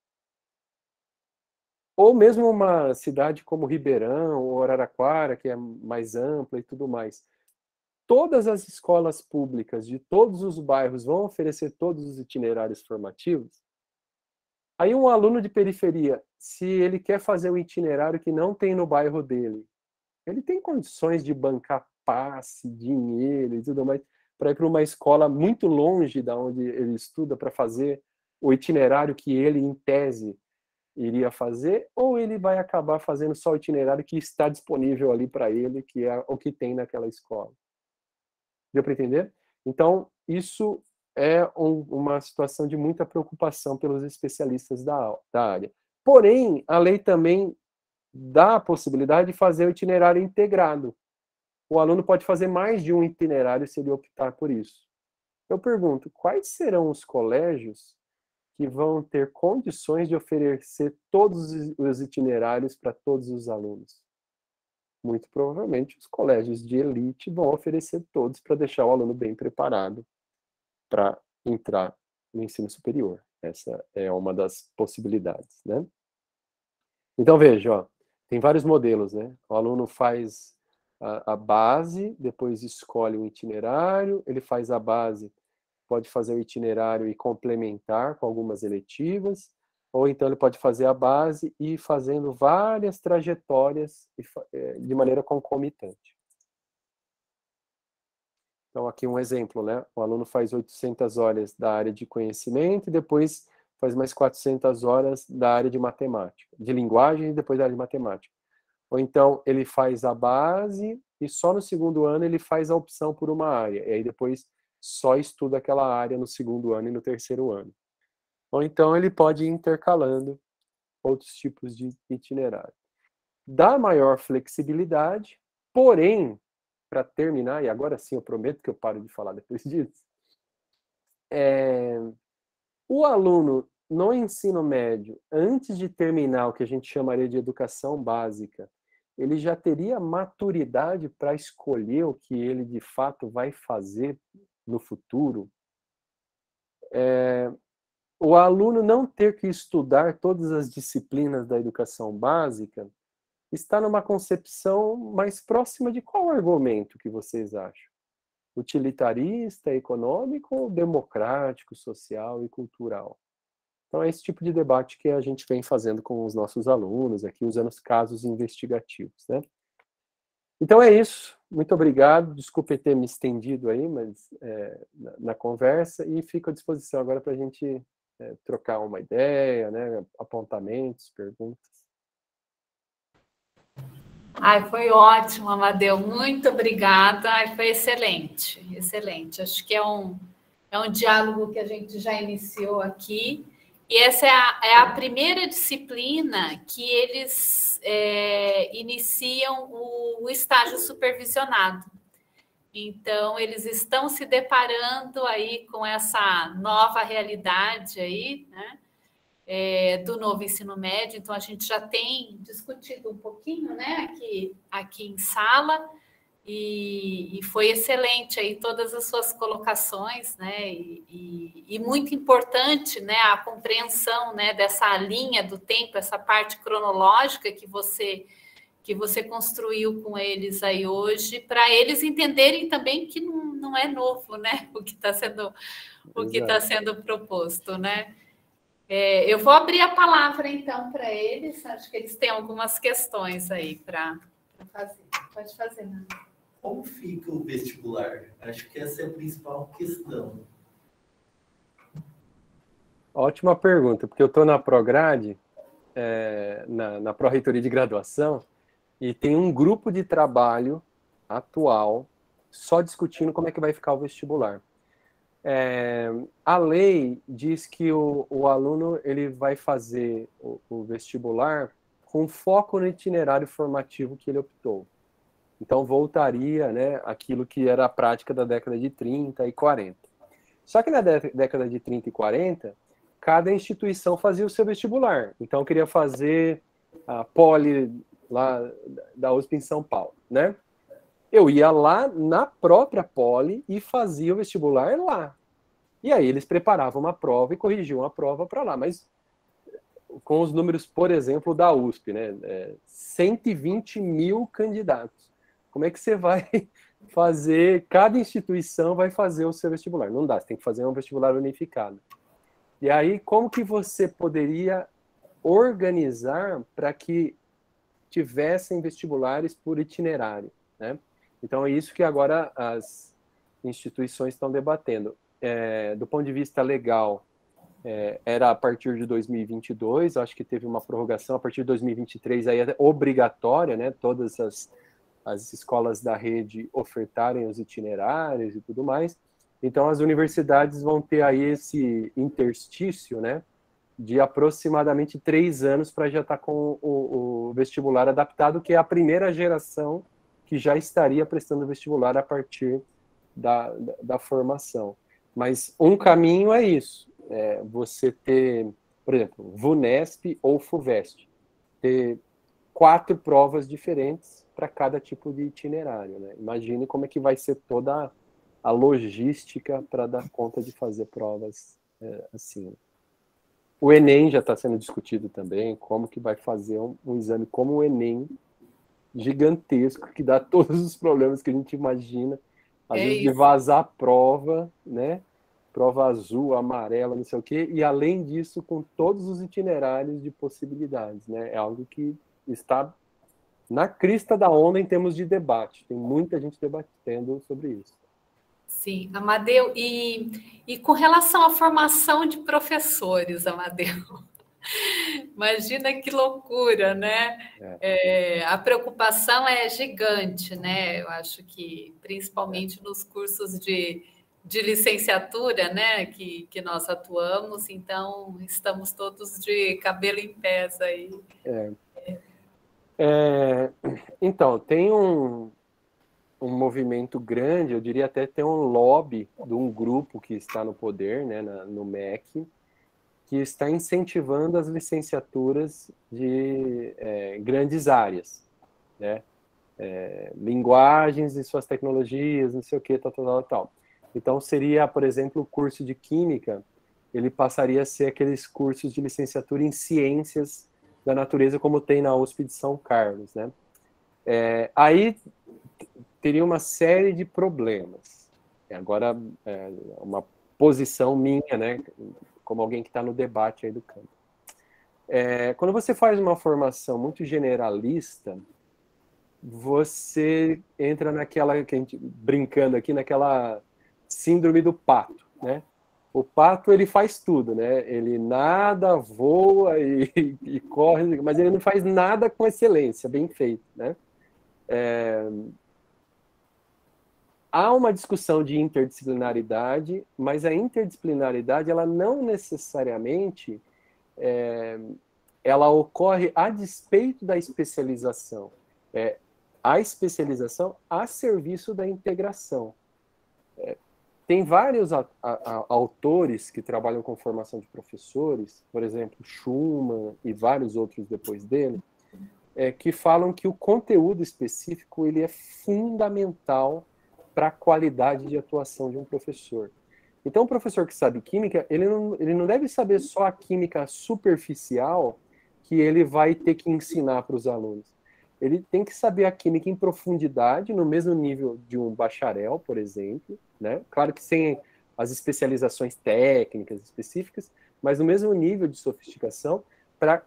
Speaker 1: Ou mesmo uma cidade como Ribeirão ou Araraquara, que é mais ampla e tudo mais. Todas as escolas públicas de todos os bairros vão oferecer todos os itinerários formativos? Aí um aluno de periferia, se ele quer fazer um itinerário que não tem no bairro dele, ele tem condições de bancar passe, dinheiro e tudo mais, para ir para uma escola muito longe da onde ele estuda para fazer o itinerário que ele, em tese, iria fazer, ou ele vai acabar fazendo só o itinerário que está disponível ali para ele, que é o que tem naquela escola. Deu para entender? Então, isso é uma situação de muita preocupação pelos especialistas da área. Porém, a lei também dá a possibilidade de fazer o itinerário integrado. O aluno pode fazer mais de um itinerário se ele optar por isso. Eu pergunto, quais serão os colégios que vão ter condições de oferecer todos os itinerários para todos os alunos? Muito provavelmente os colégios de elite vão oferecer todos para deixar o aluno bem preparado para entrar no ensino superior. Essa é uma das possibilidades, né? Então veja, ó, tem vários modelos, né? O aluno faz a base, depois escolhe um itinerário, ele faz a base, pode fazer o itinerário e complementar com algumas eletivas, ou então ele pode fazer a base e ir fazendo várias trajetórias de maneira concomitante. Então, aqui um exemplo, né? O aluno faz 800 horas da área de conhecimento e depois faz mais 400 horas da área de matemática, de linguagem e depois da área de matemática. ou então ele faz a base e só no segundo ano ele faz a opção por uma área, e aí depois só estuda aquela área no segundo ano e no terceiro ano. Ou então ele pode ir intercalando outros tipos de itinerário. Dá maior flexibilidade, porém, para terminar, e agora sim eu prometo que eu paro de falar depois disso, o aluno no ensino médio, antes de terminar o que a gente chamaria de educação básica, ele já teria maturidade para escolher o que ele de fato vai fazer no futuro? O aluno não ter que estudar todas as disciplinas da educação básica está numa concepção mais próxima de qual argumento que vocês acham? Utilitarista, econômico ou democrático, social e cultural? Então é esse tipo de debate que a gente vem fazendo com os nossos alunos aqui, usando os casos investigativos, né? Então é isso. Muito obrigado. Desculpe ter me estendido aí, mas na conversa, e fico à disposição agora para a gente trocar uma ideia, né? Apontamentos, perguntas.
Speaker 2: Ai, foi ótimo, Amadeu. Muito obrigada. Ai, foi excelente, excelente. Acho que é um diálogo que a gente já iniciou aqui. E essa é a primeira disciplina que eles iniciam o estágio supervisionado. Então, eles estão se deparando aí com essa nova realidade aí, né? Do novo ensino médio. Então, a gente já tem discutido um pouquinho, né, aqui em sala, e foi excelente aí todas as suas colocações, né, e muito importante, né, a compreensão, né, dessa linha do tempo, essa parte cronológica que você construiu com eles aí hoje, para eles entenderem também que não é novo, né, o que está sendo proposto, né. Eu vou abrir a palavra, então, para eles. Acho que eles têm algumas questões aí para fazer. Pode fazer, Nando.
Speaker 3: Como fica o vestibular? Acho que essa é a principal questão.
Speaker 1: Ótima pergunta, porque eu estou na Prograde, na Pró-Reitoria de Graduação, e tem um grupo de trabalho atual só discutindo como é que vai ficar o vestibular. A lei diz que o aluno ele vai fazer o vestibular com foco no itinerário formativo que ele optou. Então, voltaria, né, aquilo que era a prática da década de 30 e 40. Só que na década de 30 e 40, cada instituição fazia o seu vestibular. Então, eu queria fazer a Poli lá da USP em São Paulo, né? Eu ia lá na própria Poli e fazia o vestibular lá. E aí eles preparavam uma prova e corrigiam a prova para lá. Mas com os números, por exemplo, da USP, né? 120 mil candidatos. Como é que você vai fazer? Cada instituição vai fazer o seu vestibular. Não dá, você tem que fazer um vestibular unificado. E aí, como que você poderia organizar para que tivessem vestibulares por itinerário, né? Então, é isso que agora as instituições estão debatendo. Do ponto de vista legal, era a partir de 2022, acho que teve uma prorrogação, a partir de 2023 aí é obrigatória, né? Todas as escolas da rede ofertarem os itinerários e tudo mais. Então, as universidades vão ter aí esse interstício, né? De aproximadamente 3 anos para já estar com o vestibular adaptado, que é a primeira geração que já estaria prestando vestibular a partir da formação. Mas um caminho é isso, você ter, por exemplo, VUNESP ou FUVEST, ter 4 provas diferentes para cada tipo de itinerário, né? Imagine como é que vai ser toda a logística para dar conta de fazer provas assim. O Enem já está sendo discutido também, como que vai fazer um exame como o Enem, gigantesco, que dá todos os problemas que a gente imagina, às vezes de vazar prova, né? Prova azul, amarela, não sei o quê, e além disso, com todos os itinerários de possibilidades, né? É algo que está na crista da onda em termos de debate. Tem muita gente debatendo sobre isso.
Speaker 2: Sim, Amadeu, e com relação à formação de professores, Amadeu, Imagina que loucura, né? A preocupação é gigante, né? Eu acho que, principalmente nos cursos de licenciatura, né? Que nós atuamos, então estamos todos de cabelo em pés aí.
Speaker 1: Então, tem um movimento grande, eu diria até tem um lobby de um grupo que está no poder, né, no MEC, que está incentivando as licenciaturas de grandes áreas, né? Linguagens e suas tecnologias, não sei o que, tal. Então, seria, por exemplo, o curso de Química, ele passaria a ser aqueles cursos de licenciatura em Ciências da Natureza, como tem na USP de São Carlos, né? Aí teria uma série de problemas. Agora, uma posição minha, né, como alguém que está no debate aí do campo. Quando você faz uma formação muito generalista, você entra naquela, que a gente, brincando aqui, naquela síndrome do pato, né? O pato, ele faz tudo, né? Ele nada, voa e corre, mas ele não faz nada com excelência, bem feito, né? Há uma discussão de interdisciplinaridade, mas a interdisciplinaridade, ela não necessariamente ela ocorre a despeito da especialização. A especialização a serviço da integração. Tem vários autores que trabalham com formação de professores, por exemplo, Schumann e vários outros depois dele, que falam que o conteúdo específico ele é fundamental para a qualidade de atuação de um professor. Então, o professor que sabe química, ele não deve saber só a química superficial que ele vai ter que ensinar para os alunos. Ele tem que saber a química em profundidade, no mesmo nível de um bacharel, por exemplo, né? Claro que sem as especializações técnicas específicas, mas no mesmo nível de sofisticação, para,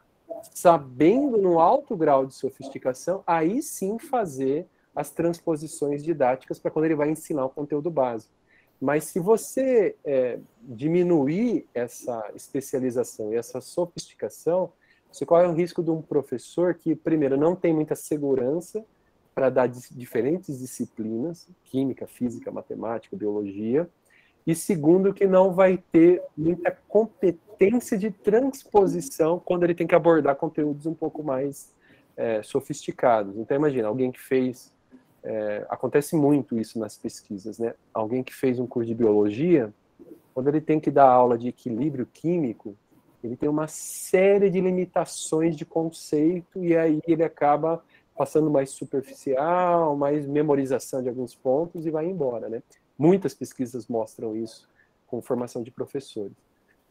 Speaker 1: sabendo no alto grau de sofisticação, aí sim fazer as transposições didáticas para quando ele vai ensinar o conteúdo básico. Mas se você diminuir essa especialização e essa sofisticação, você corre o risco de um professor que, primeiro, não tem muita segurança para dar diferentes disciplinas, química, física, matemática, biologia, e segundo, que não vai ter muita competência de transposição quando ele tem que abordar conteúdos um pouco mais sofisticados. Então, imagina, alguém que fez... acontece muito isso nas pesquisas, né? Alguém que fez um curso de biologia, quando ele tem que dar aula de equilíbrio químico, ele tem uma série de limitações de conceito e aí ele acaba passando mais superficial, mais memorização de alguns pontos e vai embora, né? Muitas pesquisas mostram isso com formação de professores.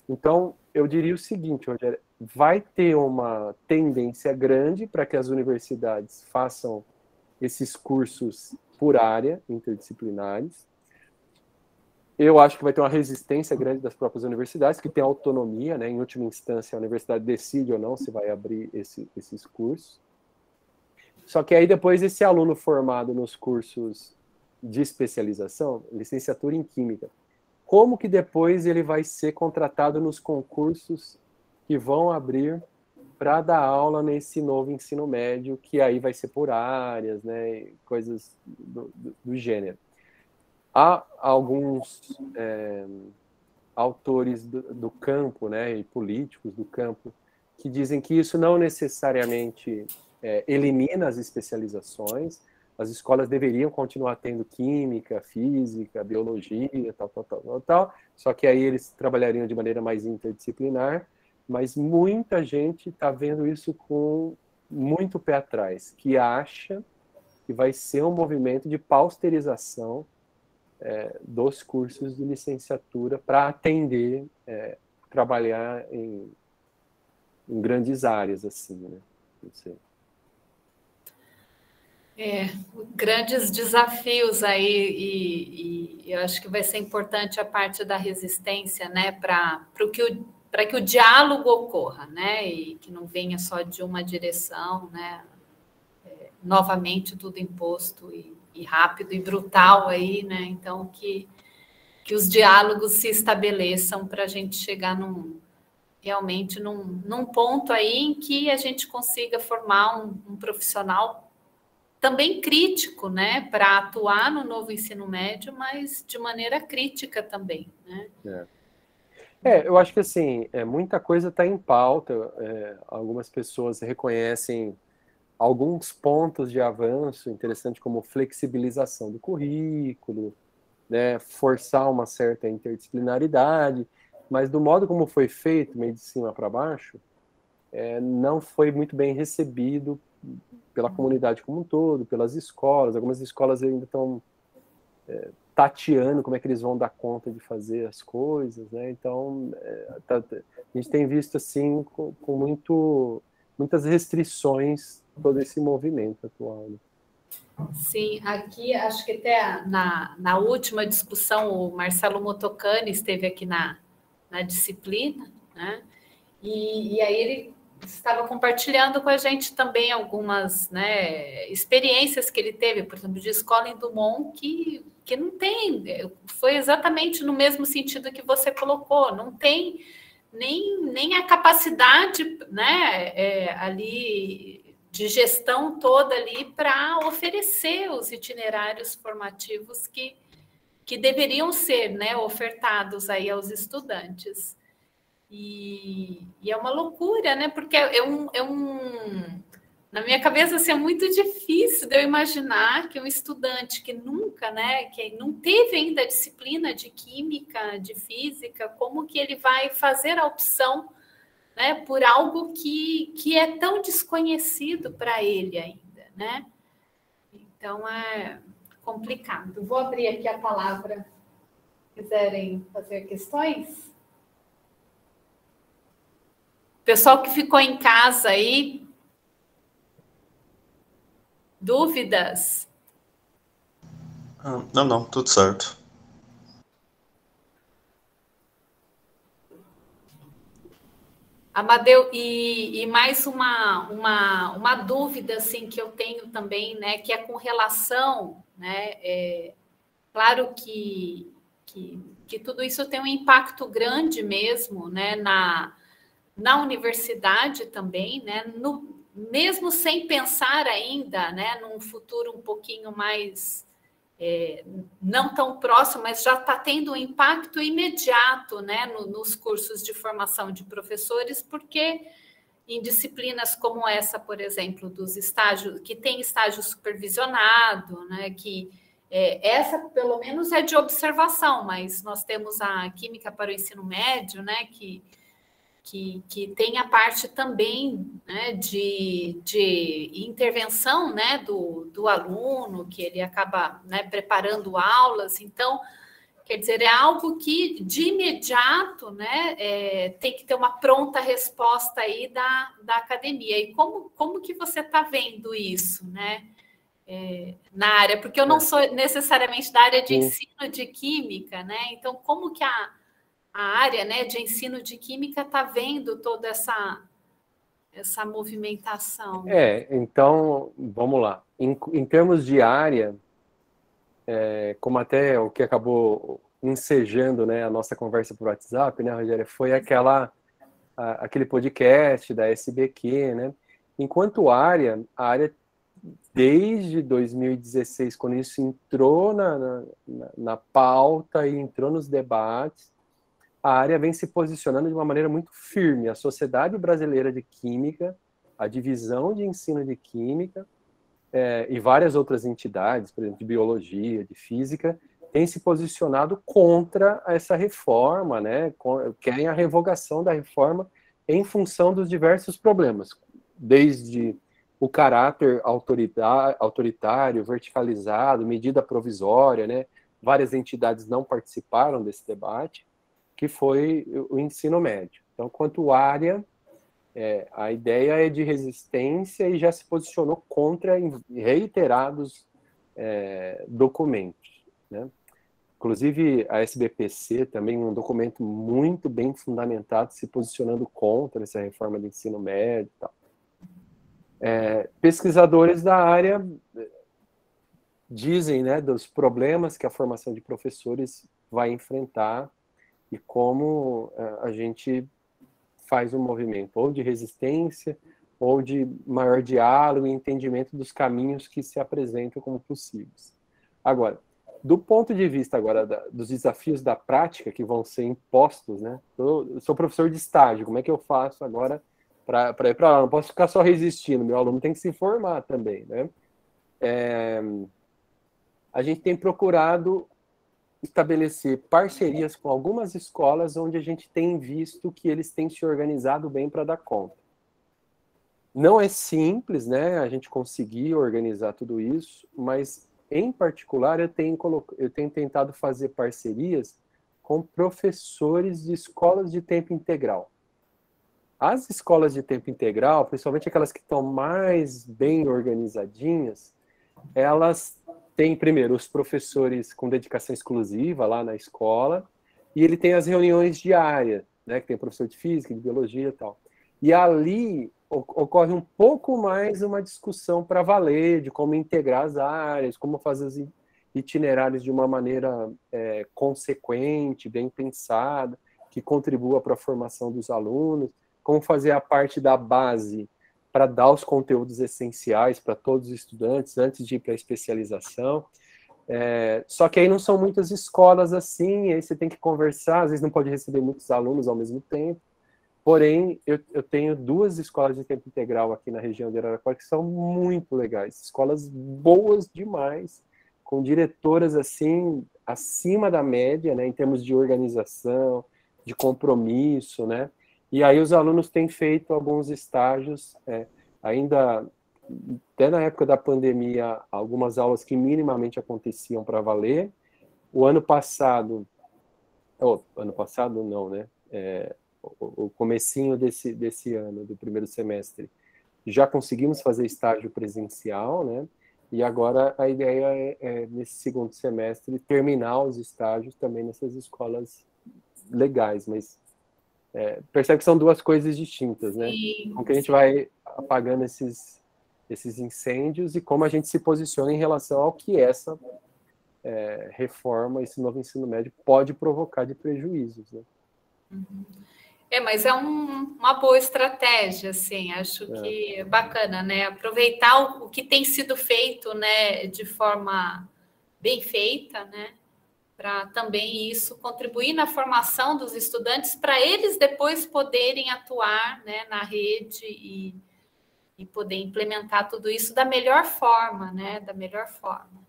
Speaker 1: Então, eu diria o seguinte, Rogério, vai ter uma tendência grande para que as universidades façam esses cursos por área, interdisciplinares. Eu acho que vai ter uma resistência grande das próprias universidades, que tem autonomia, né? Em última instância, a universidade decide ou não se vai abrir esses cursos. Só que aí depois esse aluno formado nos cursos de especialização, licenciatura em Química, como que depois ele vai ser contratado nos concursos que vão abrir para dar aula nesse novo ensino médio, que aí vai ser por áreas, né? Coisas do gênero. Há alguns autores do campo, né, e políticos do campo, que dizem que isso não necessariamente elimina as especializações, as escolas deveriam continuar tendo química, física, biologia, tal, só que aí eles trabalhariam de maneira mais interdisciplinar, mas muita gente está vendo isso com muito pé atrás, que acha que vai ser um movimento de pasteurização dos cursos de licenciatura para atender, trabalhar em grandes áreas, assim, né? Não sei.
Speaker 2: Grandes desafios aí, e eu acho que vai ser importante a parte da resistência, né, para que o diálogo ocorra, né, e que não venha só de uma direção, né, novamente tudo imposto e rápido e brutal aí, né, então que os diálogos se estabeleçam para a gente chegar realmente num ponto aí em que a gente consiga formar um profissional também crítico, né, para atuar no novo ensino médio, mas de maneira crítica também, né?
Speaker 1: Eu acho que assim, muita coisa está em pauta. Algumas pessoas reconhecem alguns pontos de avanço interessante, como flexibilização do currículo, né, forçar uma certa interdisciplinaridade, mas do modo como foi feito, meio de cima para baixo, não foi muito bem recebido pela comunidade como um todo, pelas escolas. Algumas escolas ainda estão tateando como é que eles vão dar conta de fazer as coisas, né? Então, a gente tem visto assim com muitas restrições todo esse movimento atual. Né?
Speaker 2: Sim, aqui acho que até na última discussão o Marcelo Motocani esteve aqui na disciplina, né? E aí ele estava compartilhando com a gente também algumas, né, experiências que ele teve, por exemplo, de escola em Dumont, que não tem, foi exatamente no mesmo sentido que você colocou, não tem nem a capacidade, né, ali de gestão toda ali para oferecer os itinerários formativos que deveriam ser, né, ofertados aí aos estudantes. E é uma loucura, né? Porque na minha cabeça assim, é muito difícil de eu imaginar que um estudante que nunca, né, que não teve ainda a disciplina de química, de física, como que ele vai fazer a opção, né, por algo que é tão desconhecido para ele ainda, né? Então é complicado. Vou abrir aqui a palavra, se quiserem fazer questões. Pessoal que ficou em casa aí, dúvidas?
Speaker 4: Não, tudo certo.
Speaker 2: Amadeu, e mais uma dúvida assim que eu tenho também, né, que é com relação, né, claro que tudo isso tem um impacto grande mesmo, né, na universidade também, né, mesmo sem pensar ainda, né, num futuro um pouquinho mais não tão próximo, mas já está tendo um impacto imediato, né, nos cursos de formação de professores, porque em disciplinas como essa, por exemplo, dos estágios, que tem estágio supervisionado, né, que essa, pelo menos, é de observação, mas nós temos a química para o ensino médio, né, que tem a parte também, né, de intervenção, né, do aluno, que ele acaba, né, preparando aulas. Então, quer dizer, é algo que de imediato, né, tem que ter uma pronta resposta aí da academia. E como que você está vendo isso, né, na área? Porque eu não sou necessariamente da área de ensino de química, né? Então, como que a área, né, de ensino de química está vendo toda essa movimentação?
Speaker 1: Então, vamos lá. Em termos de área, como até o que acabou ensejando, né, a nossa conversa por WhatsApp, né, Rogério, foi aquele podcast da SBQ, né? Enquanto área, a área, desde 2016, quando isso entrou na pauta e entrou nos debates, a área vem se posicionando de uma maneira muito firme. A Sociedade Brasileira de Química, a Divisão de Ensino de Química e várias outras entidades, por exemplo, de Biologia, de Física, têm se posicionado contra essa reforma, né? Querem a revogação da reforma em função dos diversos problemas, desde o caráter autoritário, verticalizado, medida provisória, né? Várias entidades não participaram desse debate, que foi o ensino médio. Então, quanto área, a ideia é de resistência e já se posicionou contra em reiterados documentos, né? Inclusive, a SBPC também, um documento muito bem fundamentado, se posicionando contra essa reforma do ensino médio e tal. Pesquisadores da área dizem, né, dos problemas que a formação de professores vai enfrentar e como a gente faz um movimento ou de resistência ou de maior diálogo e entendimento dos caminhos que se apresentam como possíveis. Agora, do ponto de vista agora dos desafios da prática que vão ser impostos, né? Eu sou professor de estágio, como é que eu faço agora para ir para lá? Não posso ficar só resistindo, meu aluno tem que se formar também, né? A gente tem procurado estabelecer parcerias com algumas escolas onde a gente tem visto que eles têm se organizado bem para dar conta. Não é simples, né, a gente conseguir organizar tudo isso, mas, em particular, eu tenho tentado fazer parcerias com professores de escolas de tempo integral. As escolas de tempo integral, principalmente aquelas que estão mais bem organizadinhas, elas têm, primeiro, os professores com dedicação exclusiva lá na escola, e ele tem as reuniões diárias, né, que tem professor de física, de biologia e tal. E ali ocorre um pouco mais uma discussão para valer, de como integrar as áreas, como fazer os itinerários de uma maneira consequente, bem pensada, que contribua para a formação dos alunos, como fazer a parte da base para dar os conteúdos essenciais para todos os estudantes antes de ir para a especialização. Só que aí não são muitas escolas assim, aí você tem que conversar, às vezes não pode receber muitos alunos ao mesmo tempo. Porém, eu tenho 2 escolas de tempo integral aqui na região de Araraquara que são muito legais, escolas boas demais, com diretoras assim acima da média, né, em termos de organização, de compromisso, né? E aí os alunos têm feito alguns estágios, ainda até na época da pandemia, algumas aulas que minimamente aconteciam para valer. O ano passado não, né? O comecinho desse ano, do primeiro semestre, já conseguimos fazer estágio presencial, né? E agora a ideia nesse segundo semestre, terminar os estágios também nessas escolas legais, mas percebe que são 2 coisas distintas, né? Como que a gente vai apagando esses incêndios e como a gente se posiciona em relação ao que essa reforma, esse novo ensino médio pode provocar de prejuízos, né?
Speaker 2: Uhum. Mas é uma boa estratégia, assim, acho que é bacana, né? Aproveitar o que tem sido feito, né, de forma bem feita, né? Para também isso contribuir na formação dos estudantes, para eles depois poderem atuar, né, na rede e poder implementar tudo isso da melhor forma, né? Da melhor forma.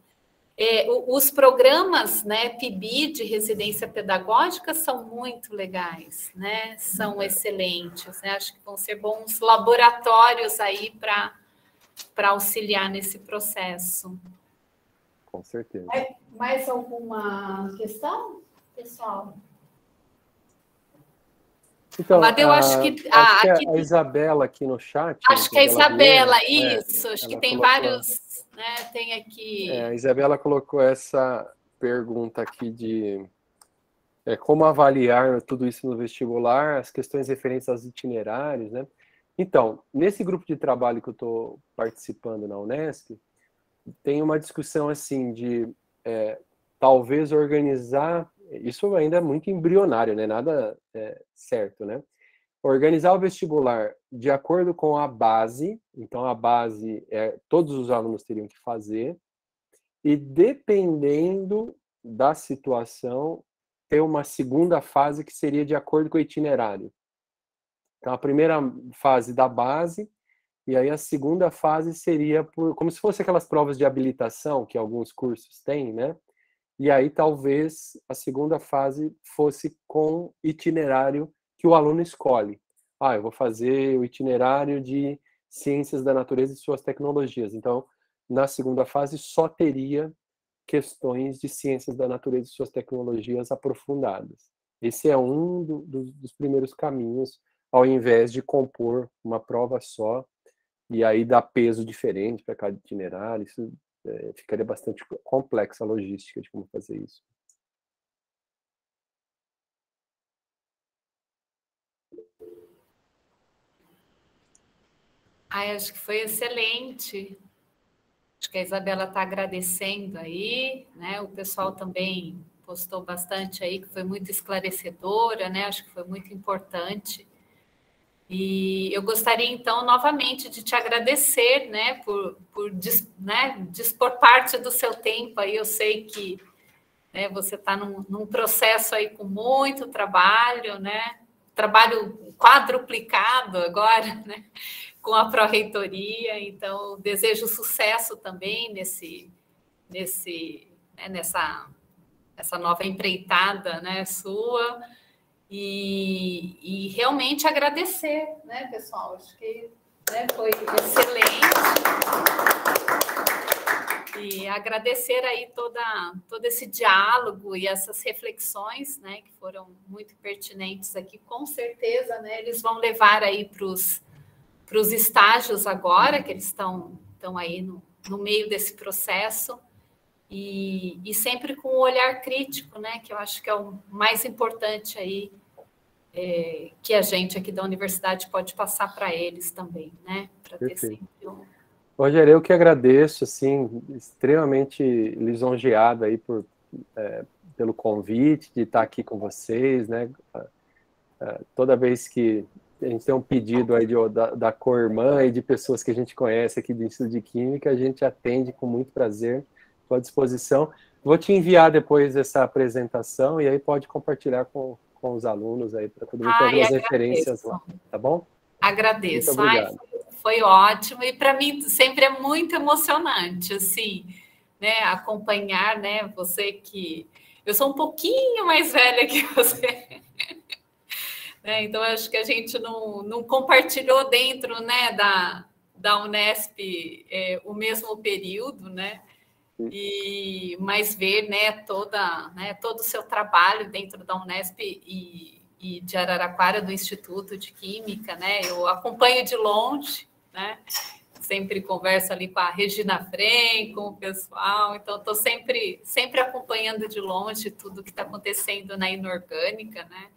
Speaker 2: Os programas, né, PIBI de residência pedagógica são muito legais, né? São excelentes, né? Acho que vão ser bons laboratórios aí para auxiliar nesse processo.
Speaker 1: Com certeza.
Speaker 2: Mais alguma questão, pessoal?
Speaker 1: Então,
Speaker 2: Amadeu, acho que
Speaker 1: a Isabela aqui no chat.
Speaker 2: Acho que a Isabela,
Speaker 1: Vieira,
Speaker 2: isso. Acho que tem vários, né? Tem aqui.
Speaker 1: A Isabela colocou essa pergunta aqui de como avaliar tudo isso no vestibular, as questões referentes aos itinerários, né? Então, nesse grupo de trabalho que eu estou participando na Unesp, tem uma discussão assim de talvez organizar, isso ainda é muito embrionário, né? Nada certo, né? Organizar o vestibular de acordo com a base, então a base todos os alunos teriam que fazer, e dependendo da situação, ter uma segunda fase que seria de acordo com o itinerário. Então, a primeira fase da base, e aí a segunda fase seria como se fosse aquelas provas de habilitação que alguns cursos têm, né? E aí talvez a segunda fase fosse com itinerário que o aluno escolhe. Eu vou fazer o itinerário de ciências da natureza e suas tecnologias. Então, na segunda fase só teria questões de ciências da natureza e suas tecnologias aprofundadas. Esse é um dos primeiros caminhos, ao invés de compor uma prova só e aí dar peso diferente para cada itinerário. Isso ficaria bastante complexa a logística de como fazer isso.
Speaker 2: Acho que foi excelente. Acho que a Isabela está agradecendo aí, né? O pessoal também postou bastante aí, que foi muito esclarecedora, né? Acho que foi muito importante. E eu gostaria, então, novamente, de te agradecer, né, por dispor parte do seu tempo. Aí eu sei que, né, você está num processo aí com muito trabalho, né, trabalho quadruplicado agora, né, com a Pró-Reitoria. Então, desejo sucesso também nessa nova empreitada, né, sua. E realmente agradecer, né, pessoal? Acho que, né, foi excelente. E agradecer aí todo esse diálogo e essas reflexões, né, que foram muito pertinentes aqui. Com certeza, né, eles vão levar aí para os estágios agora, que eles estão aí no meio desse processo. E sempre com o olhar crítico, né, que eu acho que é o mais importante aí, que a gente aqui da universidade pode passar para eles também, né, para ter sempre
Speaker 1: Rogério, eu que agradeço, assim, extremamente lisonjeado aí pelo convite de estar aqui com vocês, né, toda vez que a gente tem um pedido aí da co-irmã e de pessoas que a gente conhece aqui do Instituto de Química, a gente atende com muito prazer, estou à disposição. Vou te enviar depois essa apresentação e aí pode compartilhar com os alunos aí, para todo mundo ter algumas referências lá, tá bom?
Speaker 2: Agradeço.
Speaker 1: Muito obrigado.
Speaker 2: Foi ótimo, e para mim sempre é muito emocionante, assim, né, acompanhar, né, você que... Eu sou um pouquinho mais velha que você, né, então acho que a gente não compartilhou dentro, né, da Unesp o mesmo período, né, mas ver, né, todo o seu trabalho dentro da Unesp e de Araraquara, do Instituto de Química, né, eu acompanho de longe, né, sempre converso ali com a Regina Fren, com o pessoal, então estou sempre acompanhando de longe tudo que está acontecendo na inorgânica, né,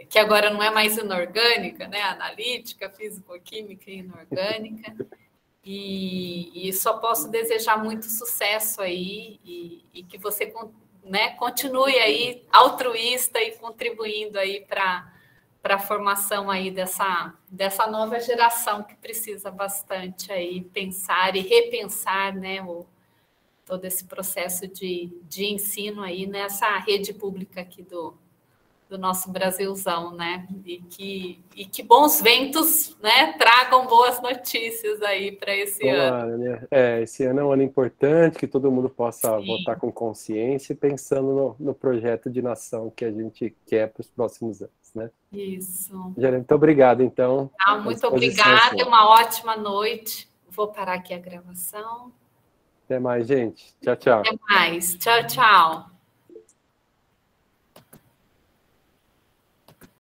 Speaker 2: que agora não é mais inorgânica, né, analítica, físico-química e inorgânica. E só posso desejar muito sucesso aí e que você, né, continue aí altruísta e contribuindo aí para a formação aí dessa nova geração que precisa bastante aí pensar e repensar, né, todo esse processo de ensino aí nessa rede pública aqui do nosso Brasilzão, né? E que bons ventos, né, tragam boas notícias aí para esse ano.
Speaker 1: Né? Esse ano é um ano importante, que todo mundo possa votar com consciência e pensando no projeto de nação que a gente quer para os próximos anos, né?
Speaker 2: Isso.
Speaker 1: Gerê, muito obrigado, então.
Speaker 2: Muito obrigada, uma ótima noite. Vou parar aqui a gravação.
Speaker 1: Até mais, gente. Tchau, tchau.
Speaker 2: Até mais. Tchau, tchau.